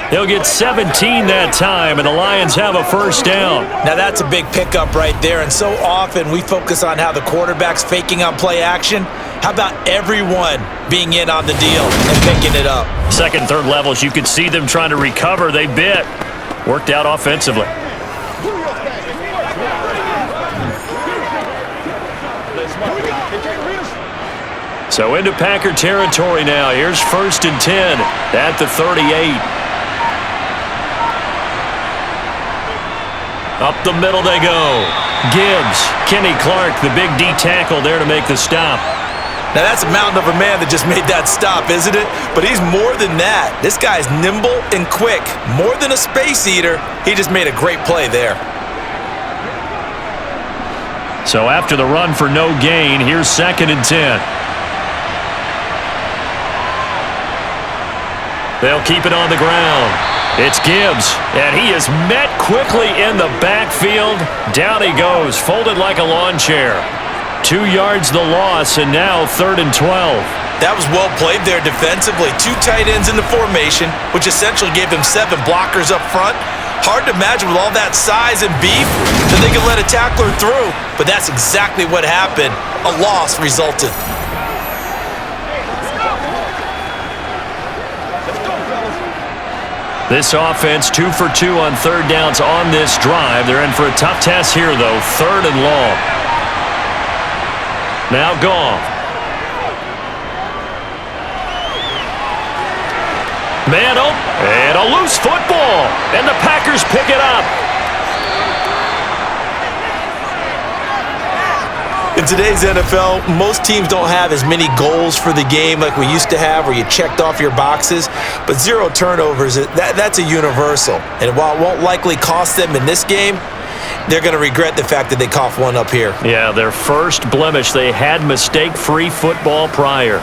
B: They'll get 17 that time, and the Lions have a first down.
C: Now that's a big pickup right there, and so often we focus on how the quarterback's faking on play action. How about everyone being in on the deal and picking it up?
B: Second, third levels, you could see them trying to recover. They bit. Worked out offensively. So into Packer territory now. Here's 1st and 10 at the 38. Up the middle they go. Gibbs, Kenny Clark, the big D tackle there to make the stop.
C: Now that's a mountain of a man that just made that stop, isn't it? But he's more than that. This guy's nimble and quick. More than a space eater. He just made a great play there.
B: So after the run for no gain, here's 2nd and 10. They'll keep it on the ground. It's Gibbs, and he is met quickly in the backfield. Down he goes, folded like a lawn chair. 2 yards the loss, and now 3rd and 12.
C: That was well played there defensively. 2 tight ends in the formation, which essentially gave them 7 blockers up front. Hard to imagine with all that size and beef that they could let a tackler through. But that's exactly what happened. A loss resulted.
B: This offense 2 for 2 on third downs on this drive. They're in for a tough test here, though. 3rd and long. Now Goff. Man up, and a loose football. And the Packers pick it up.
C: In today's NFL, most teams don't have as many goals for the game like we used to have where you checked off your boxes, but 0 turnovers, that's a universal. And while it won't likely cost them in this game, they're going to regret the fact that they coughed one up here.
B: Yeah, their first blemish. They had mistake-free football prior.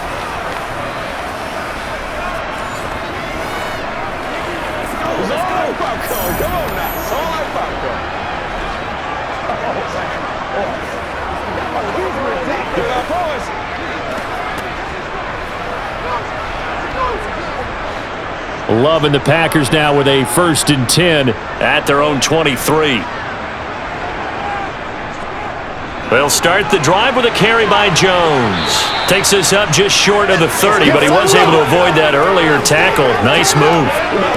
B: Loving the Packers now with a 1st and 10 at their own 23. They'll start the drive with a carry by Jones. Takes us up just short of the 30, but he was able to avoid that earlier tackle. Nice move.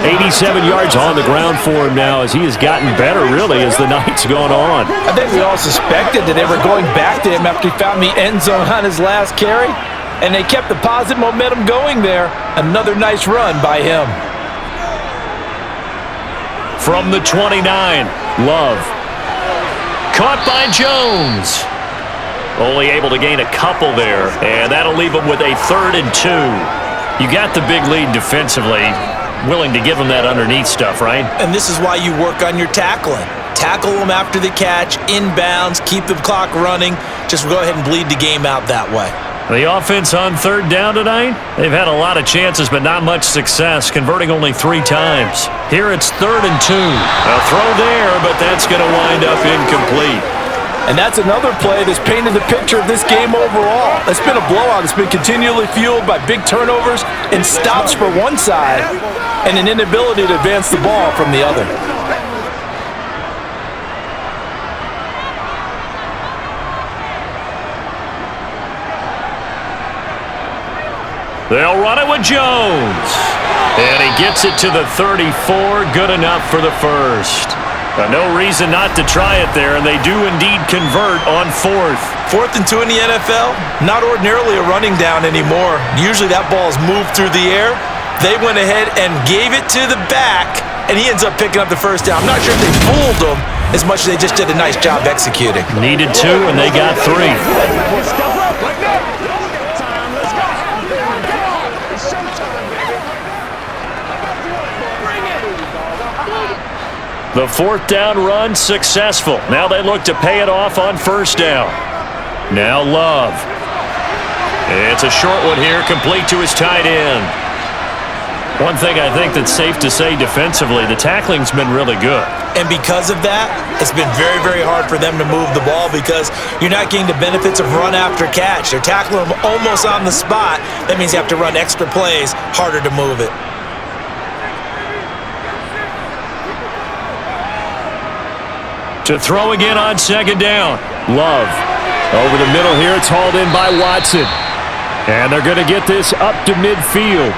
B: 87 yards on the ground for him now as he has gotten better, really, as the night's gone on.
C: I think we all suspected that they were going back to him after he found the end zone on his last carry, and they kept the positive momentum going there. Another nice run by him.
B: From the 29, Love. Caught by Jones. Only able to gain a couple there, and that'll leave him with a 3rd and 2. You got the big lead defensively. Willing to give him that underneath stuff, right?
C: And this is why you work on your tackling. Tackle them after the catch, inbounds, keep the clock running. Just go ahead and bleed the game out that way.
B: The offense on 3rd down tonight, they've had a lot of chances, but not much success, converting only 3 times. Here it's 3rd and 2. A throw there, but that's going to wind up incomplete.
C: And that's another play that's painted the picture of this game overall. It's been a blowout. It's been continually fueled by big turnovers and stops for one side and an inability to advance the ball from the other.
B: They'll run it with Jones. And he gets it to the 34. Good enough for the first. No reason not to try it there, and they do indeed convert on 4th.
C: 4th and 2 in the NFL, not ordinarily a running down anymore. Usually that ball is moved through the air. They went ahead and gave it to the back, and he ends up picking up the first down. I'm not sure if they fooled him as much as they just did a nice job executing.
B: Needed 2, and they got 3. The 4th down run successful. Now they look to pay it off on 1st down. Now Love. It's a short one here, complete to his tight end. One thing I think that's safe to say defensively, the tackling's been really good.
C: And because of that, it's been very, very hard for them to move the ball because you're not getting the benefits of run after catch. They're tackling them almost on the spot. That means you have to run extra plays, harder to move it.
B: To throw again on 2nd down. Love. Over the middle here, it's hauled in by Watson. And they're going to get this up to midfield.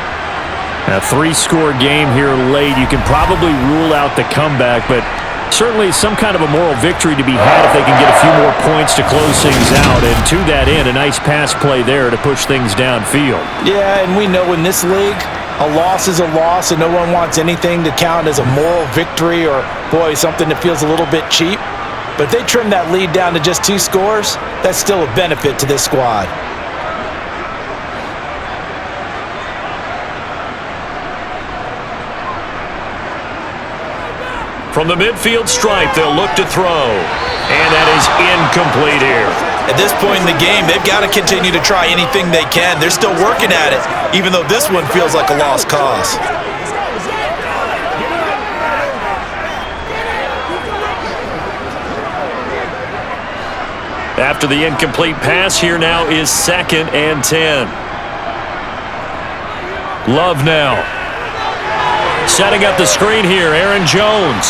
B: A 3-score game here late. You can probably rule out the comeback, but certainly some kind of a moral victory to be had if they can get a few more points to close things out. And to that end, a nice pass play there to push things downfield. Yeah, and we know in this league, a loss is a loss, and no one wants anything to count as a moral victory or, boy, something that feels a little bit cheap. But if they trim that lead down to just 2 scores, that's still a benefit to this squad. From the midfield stripe, they'll look to throw. And that is incomplete here.
C: At this point in the game, they've got to continue to try anything they can. They're still working at it, even though this one feels like a lost cause.
B: After the incomplete pass, here now is 2nd and 10. Love now. Setting up the screen here, Aaron Jones.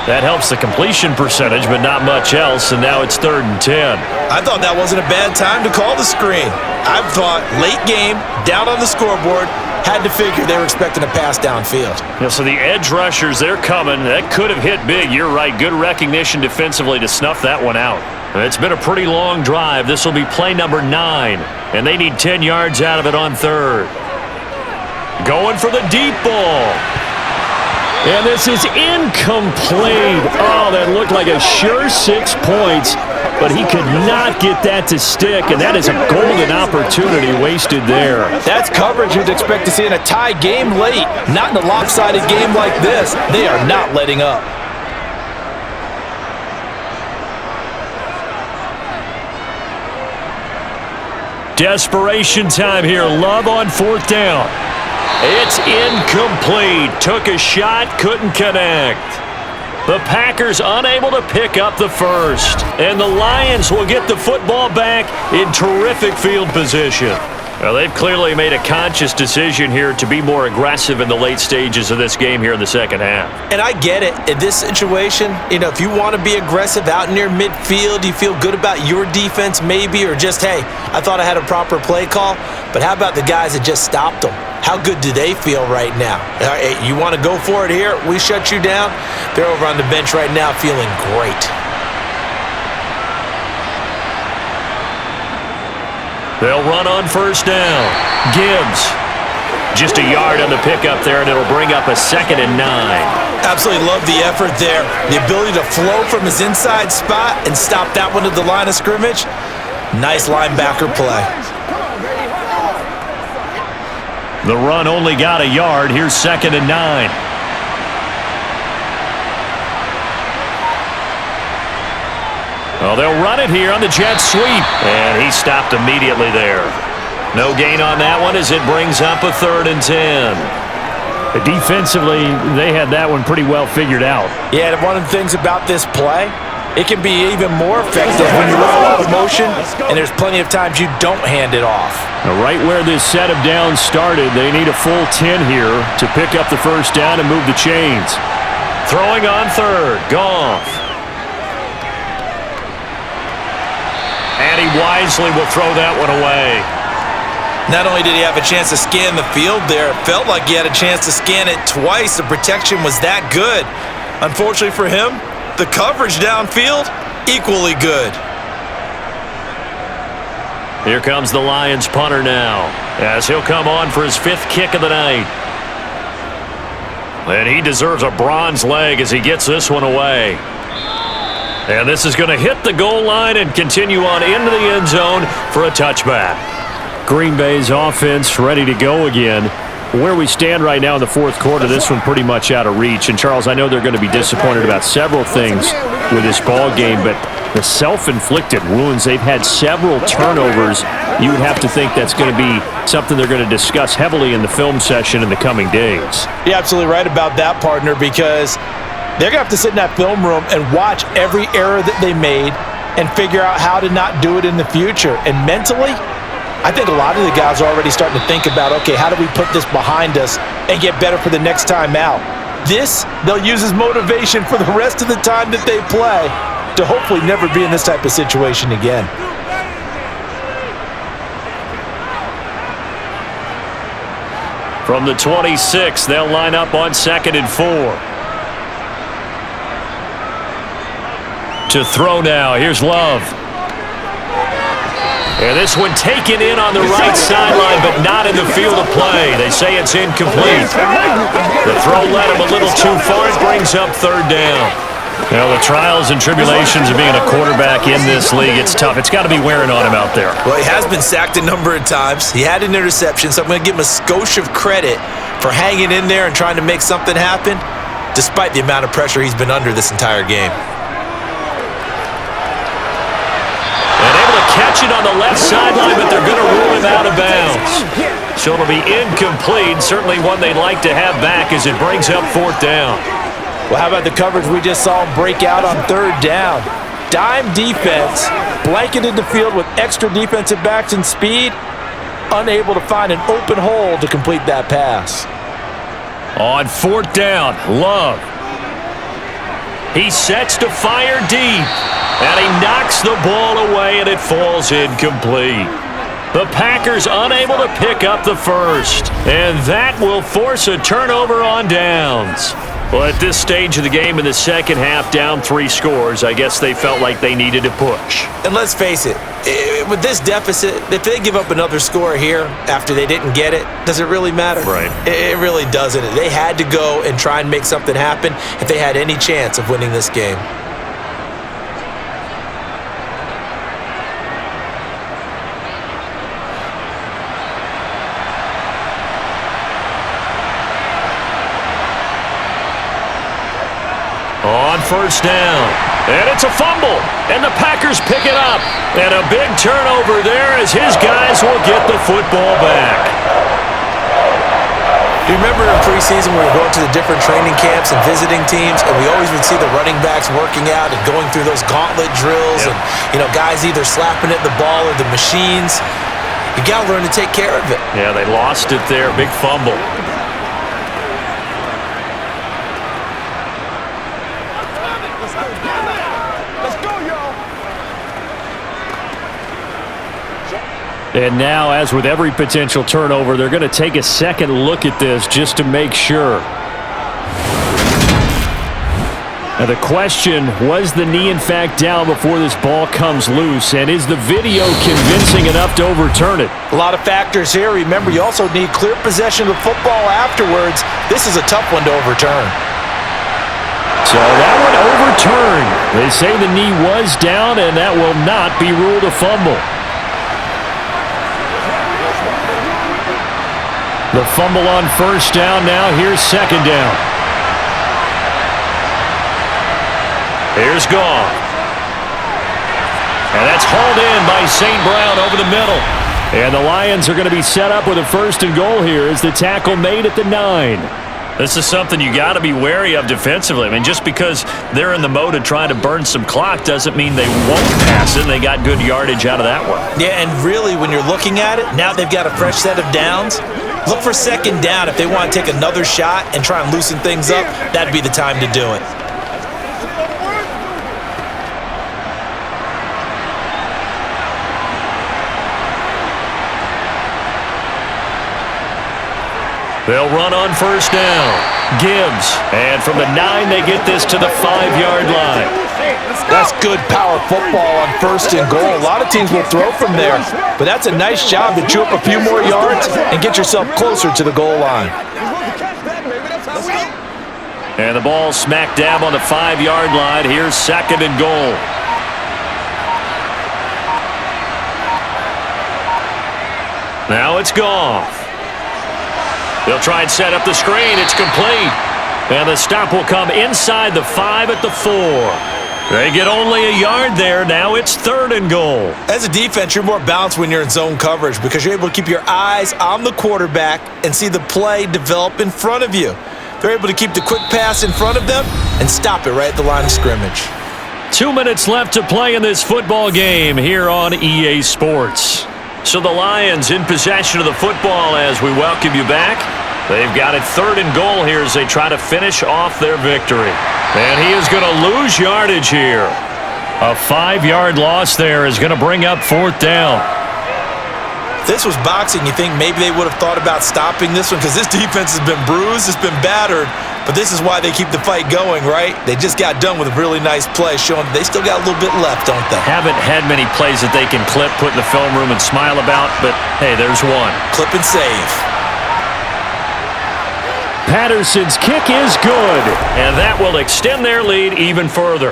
B: That helps the completion percentage, but not much else, and now it's 3rd and 10.
C: I thought that wasn't a bad time to call the screen. I thought late game, down on the scoreboard, had to figure they were expecting a pass downfield.
B: Yeah, so the edge rushers, they're coming. That could have hit big. You're right. Good recognition defensively to snuff that one out. It's been a pretty long drive. This will be play number 9, and they need 10 yards out of it on 3rd. Going for the deep ball. And this is incomplete. Oh, that looked like a sure 6 points, but he could not get that to stick, and that is a golden opportunity wasted there.
C: That's coverage you'd expect to see in a tie game late. Not in a lopsided game like this. They are not letting up.
B: Desperation time here. Love on 4th down. It's incomplete. Took a shot, couldn't connect. The Packers unable to pick up the first. And the Lions will get the football back in terrific field position. Well, they've clearly made a conscious decision here to be more aggressive in the late stages of this game here in the second half.
C: And I get it. In this situation, if you want to be aggressive out near midfield, you feel good about your defense maybe, or just, hey, I thought I had a proper play call. But how about the guys that just stopped them? How good do they feel right now? You want to go for it here? We shut you down? They're over on the bench right now feeling great.
B: They'll run on first down. Gibbs. Just a yard on the pickup there, and it'll bring up a 2nd and 9.
C: Absolutely love the effort there. The ability to flow from his inside spot and stop that one at the line of scrimmage. Nice linebacker play.
B: The run only got a yard. Here's 2nd and 9. Well, they'll run it here on the jet sweep. And he stopped immediately there. No gain on that one as it brings up a 3rd and 10.
F: Defensively, they had that one pretty well figured out.
C: Yeah, and one of the things about this play, it can be even more effective when you run a lot of motion, and there's plenty of times you don't hand it off.
F: Now, right where this set of downs started, they need a full 10 here to pick up the first down and move the chains.
B: Throwing on 3rd, Goff. And he wisely will throw that one away.
C: Not only did he have a chance to scan the field there, it felt like he had a chance to scan it twice. The protection was that good. Unfortunately for him, the coverage downfield, equally good.
B: Here comes the Lions punter now, as he'll come on for his 5th kick of the night. And he deserves a bronze leg as he gets this one away. And this is going to hit the goal line and continue on into the end zone for a touchback.
F: Green Bay's offense ready to go again. Where we stand right now in the 4th quarter, this one pretty much out of reach. And, Charles, I know they're going to be disappointed about several things with this ball game, but the self-inflicted wounds, they've had several turnovers. You would have to think that's going to be something they're going to discuss heavily in the film session in the coming days.
C: You're absolutely right about that, partner, because they're going to have to sit in that film room and watch every error that they made and figure out how to not do it in the future. And mentally, I think a lot of the guys are already starting to think about, okay, how do we put this behind us and get better for the next time out? This, they'll use as motivation for the rest of the time that they play to hopefully never be in this type of situation again.
B: From the 26, they'll line up on 2nd and 4. To throw now. Here's Love. And this one taken in on the right sideline, but not in the field of play. They say it's incomplete. The throw led him a little too far. It brings up 3rd down. Now, the trials and tribulations of being a quarterback in this league, it's tough. It's got to be wearing on him out there.
C: Well, he has been sacked a number of times. He had an interception, so I'm going to give him a skosh of credit for hanging in there and trying to make something happen, despite the amount of pressure he's been under this entire game.
B: Catch it on the left sideline, but they're going to rule him out of bounds. So it'll be incomplete. Certainly one they'd like to have back as it brings up 4th down.
C: Well, how about the coverage we just saw him break out on 3rd down? Dime defense, blanketed the field with extra defensive backs and speed, unable to find an open hole to complete that pass.
B: On 4th down, Love. He sets to fire deep. And he knocks the ball away, and it falls incomplete. The Packers unable to pick up the first. And that will force a turnover on downs. Well, at this stage of the game in the second half, down 3 scores, I guess they felt like they needed to push.
C: And let's face it, with this deficit, if they give up another score here after they didn't get it, does it really matter?
B: Right.
C: It really doesn't. They had to go and try and make something happen if they had any chance of winning this game.
B: On first down, and it's a fumble, and the Packers pick it up, and a big turnover there as his guys will get the football back.
C: Do you remember in preseason we were going to the different training camps and visiting teams, and we always would see the running backs working out and going through those gauntlet drills, and guys either slapping at the ball or the machines. You got to learn to take care of it.
B: Yeah, they lost it there. Big fumble.
F: And now, as with every potential turnover, they're going to take a second look at this just to make sure. Now the question, was the knee in fact down before this ball comes loose? And is the video convincing enough to overturn it?
C: A lot of factors here. Remember, you also need clear possession of the football afterwards. This is a tough one to overturn.
F: So that one overturned. They say the knee was down, and that will not be ruled a fumble. The fumble on first down. Now here's second down. Here's Goff. And that's hauled in by St. Brown over the middle. And the Lions are going to be set up with a first and goal here as the tackle made at the 9.
B: This is something you got to be wary of defensively. I mean, just because they're in the mode of trying to burn some clock doesn't mean they won't pass it. They got good yardage out of that one.
C: Yeah, and really, when you're looking at it, now they've got a fresh set of downs. Look for second down if they want to take another shot and try and loosen things up. That'd be the time to do it.
B: They'll run on first down. Gibbs. And from the 9, they get this to the 5-yard line.
C: That's good power football on first and goal. A lot of teams will throw from there, but that's a nice job to chew up a few more yards and get yourself closer to the goal line.
B: And the ball smack dab on the 5-yard line. Here's second and goal. Now it's Goff. They'll try and set up the screen. It's complete. And the stop will come inside the 5 at the 4. They get only a yard there. Now it's third and goal.
C: As a defense, you're more balanced when you're in zone coverage because you're able to keep your eyes on the quarterback and see the play develop in front of you. They're able to keep the quick pass in front of them and stop it right at the line of scrimmage.
B: 2 minutes left to play in this football game here on EA Sports. So the Lions in possession of the football as we welcome you back. They've got it third and goal here as they try to finish off their victory. And he is going to lose yardage here. A 5-yard loss there is going to bring up fourth down.
C: If this was boxing, you think maybe they would have thought about stopping this one because this defense has been bruised, it's been battered, but this is why they keep the fight going, right? They just got done with a really nice play showing they still got a little bit left, don't they?
B: Haven't had many plays that they can clip, put in the film room and smile about, but hey, there's one.
C: Clip and save.
F: Patterson's kick is good.
B: And that will extend their lead even further.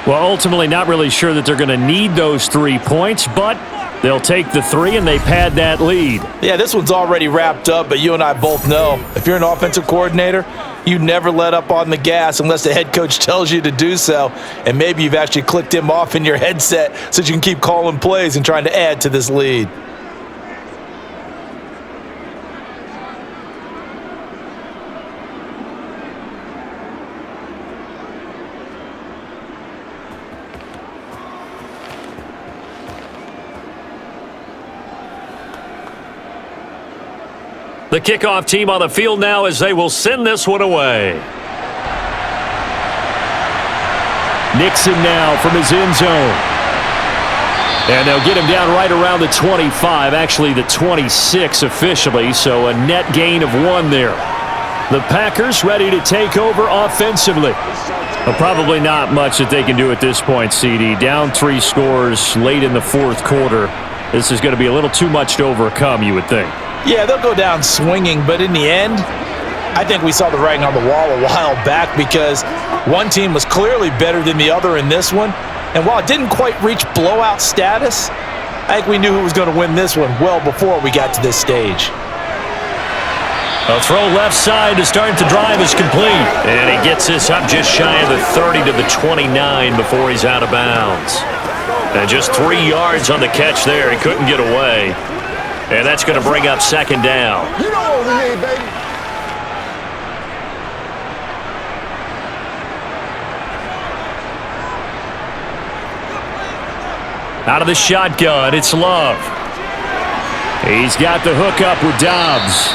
F: Well, ultimately not really sure that they're going to need those 3 points, but they'll take the 3 and they pad that lead.
C: Yeah, this one's already wrapped up, but you and I both know if you're an offensive coordinator, you never let up on the gas unless the head coach tells you to do so. And maybe you've actually clicked him off in your headset so you can keep calling plays and trying to add to this lead.
B: The kickoff team on the field now as they will send this one away.
F: Nixon now from his end zone. And they'll get him down right around the 25, actually the 26 officially, so a net gain of 1 there. The Packers ready to take over offensively. Well, probably not much that they can do at this point, CD. Down 3 scores late in the fourth quarter. This is going to be a little too much to overcome, you would think.
C: Yeah, they'll go down swinging, but in the end, I think we saw the writing on the wall a while back because one team was clearly better than the other in this one. And while it didn't quite reach blowout status, I think we knew who was going to win this one well before we got to this stage.
B: A throw left side to start the drive is complete. And he gets this up just shy of the 30 to the 29 before he's out of bounds. And just 3 yards on the catch there. He couldn't get away. And that's going to bring up second down.
D: You know what we need, baby.
B: Out of the shotgun, it's Love.
F: He's got the hook up with Dobbs.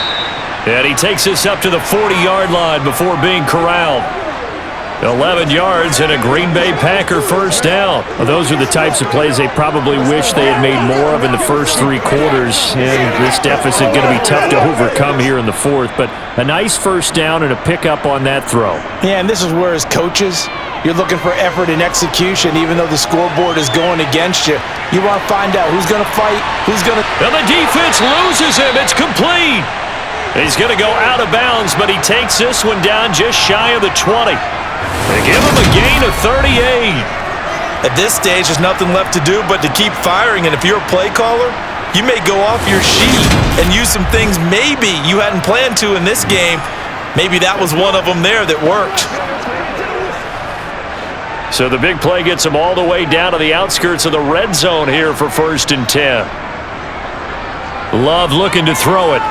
F: And he takes this up to the 40-yard line before being corralled. 11 yards and a Green Bay Packer first down. Well, those are the types of plays they probably wish they had made more of in the first 3 quarters. And this deficit going to be tough to overcome here in the fourth. But a nice first down and a pickup on that throw.
C: Yeah, and this is where as coaches, you're looking for effort and execution. Even though the scoreboard is going against you, you want to find out who's going to fight, who's going to...
F: And the defense loses him. It's complete. He's going to go out of bounds, but he takes this one down just shy of the 20. They give him a gain of 38.
C: At this stage, there's nothing left to do but to keep firing. And if you're a play caller, you may go off your sheet and use some things maybe you hadn't planned to in this game. Maybe that was one of them there that worked.
F: So the big play gets him all the way down to the outskirts of the red zone here for 1st and 10. Love looking to throw it.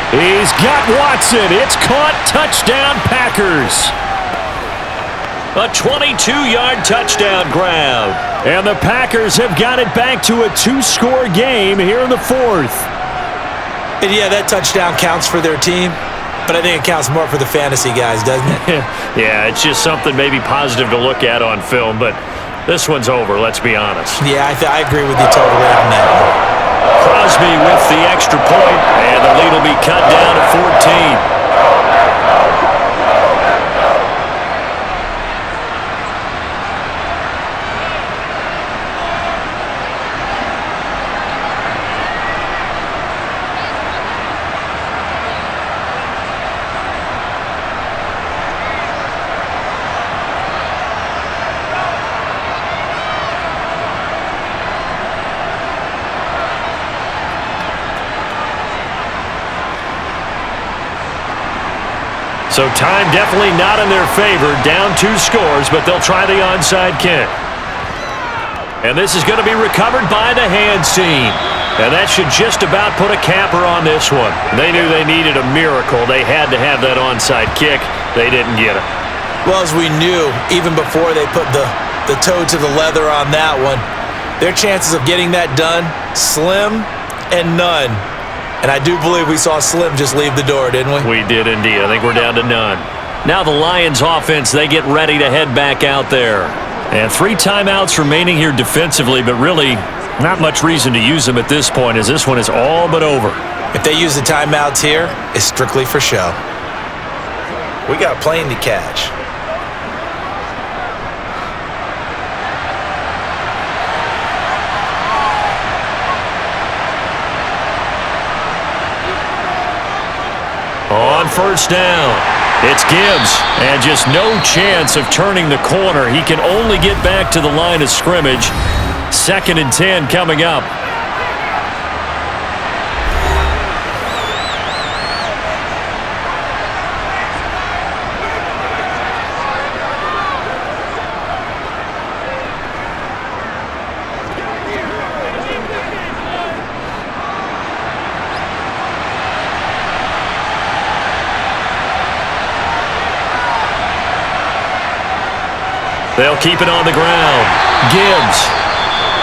F: He's got Watson. It's caught. Touchdown, Packers. A 22-yard touchdown grab. And the Packers have got it back to a 2-score game here in the fourth.
C: And yeah, that touchdown counts for their team, but I think it counts more for the fantasy guys, doesn't it?
F: Yeah, it's just something maybe positive to look at on film, but this one's over, let's be honest.
C: Yeah, I agree with you totally on that one.
F: Crosby with the extra point, and the lead will be cut down to 14. So time definitely not in their favor. Down 2 scores, but they'll try the onside kick. And this is going to be recovered by the hands team. And that should just about put a capper on this one. They knew they needed a miracle. They had to have that onside kick. They didn't get it.
C: Well, as we knew, even before they put the toe to the leather on that one, their chances of getting that done, slim and none. And I do believe we saw Slim just leave the door, didn't we?
F: We did indeed. I think we're down to none. Now the Lions offense, they get ready to head back out there. And 3 timeouts remaining here defensively, but really not much reason to use them at this point as this one is all but over.
C: If they use the timeouts here, it's strictly for show. We got a plane to catch.
F: On first down, it's Gibbs, and just no chance of turning the corner. He can only get back to the line of scrimmage. 2nd and 10 coming up. They'll keep it on the ground. Gibbs.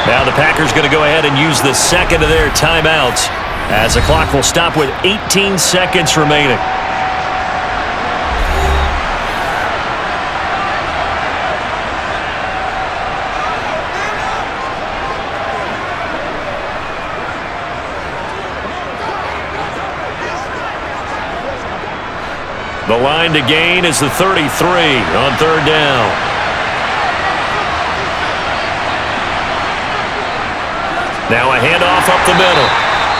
F: Now the Packers going to go ahead and use the 2nd of their timeouts as the clock will stop with 18 seconds remaining. The line to gain is the 33 on 3rd down. Now a handoff up the middle.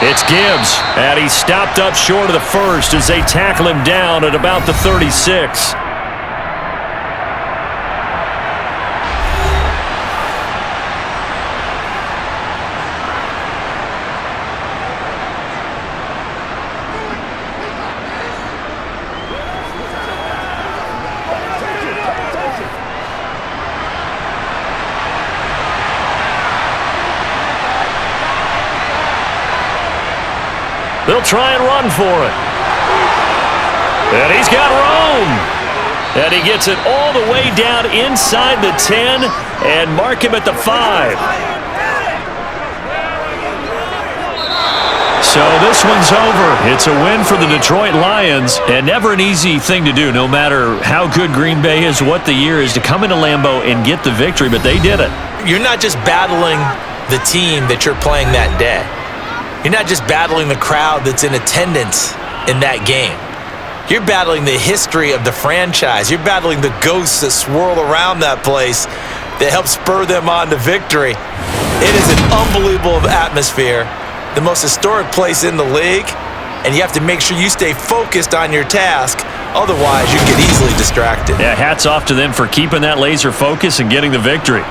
F: It's Gibbs, and he's stopped up short of the first as they tackle him down at about the 36. They'll try and run for it. And he's got room. And he gets it all the way down inside the 10 and mark him at the 5. So this one's over. It's a win for the Detroit Lions, and never an easy thing to do, no matter how good Green Bay is, what the year is, to come into Lambeau and get the victory, but they did it.
C: You're not just battling the team that you're playing that day. You're not just battling the crowd that's in attendance in that game. You're battling the history of the franchise. You're battling the ghosts that swirl around that place that help spur them on to victory. It is an unbelievable atmosphere, the most historic place in the league, and you have to make sure you stay focused on your task. Otherwise, you get easily distracted.
F: Yeah, hats off to them for keeping that laser focus and getting the victory.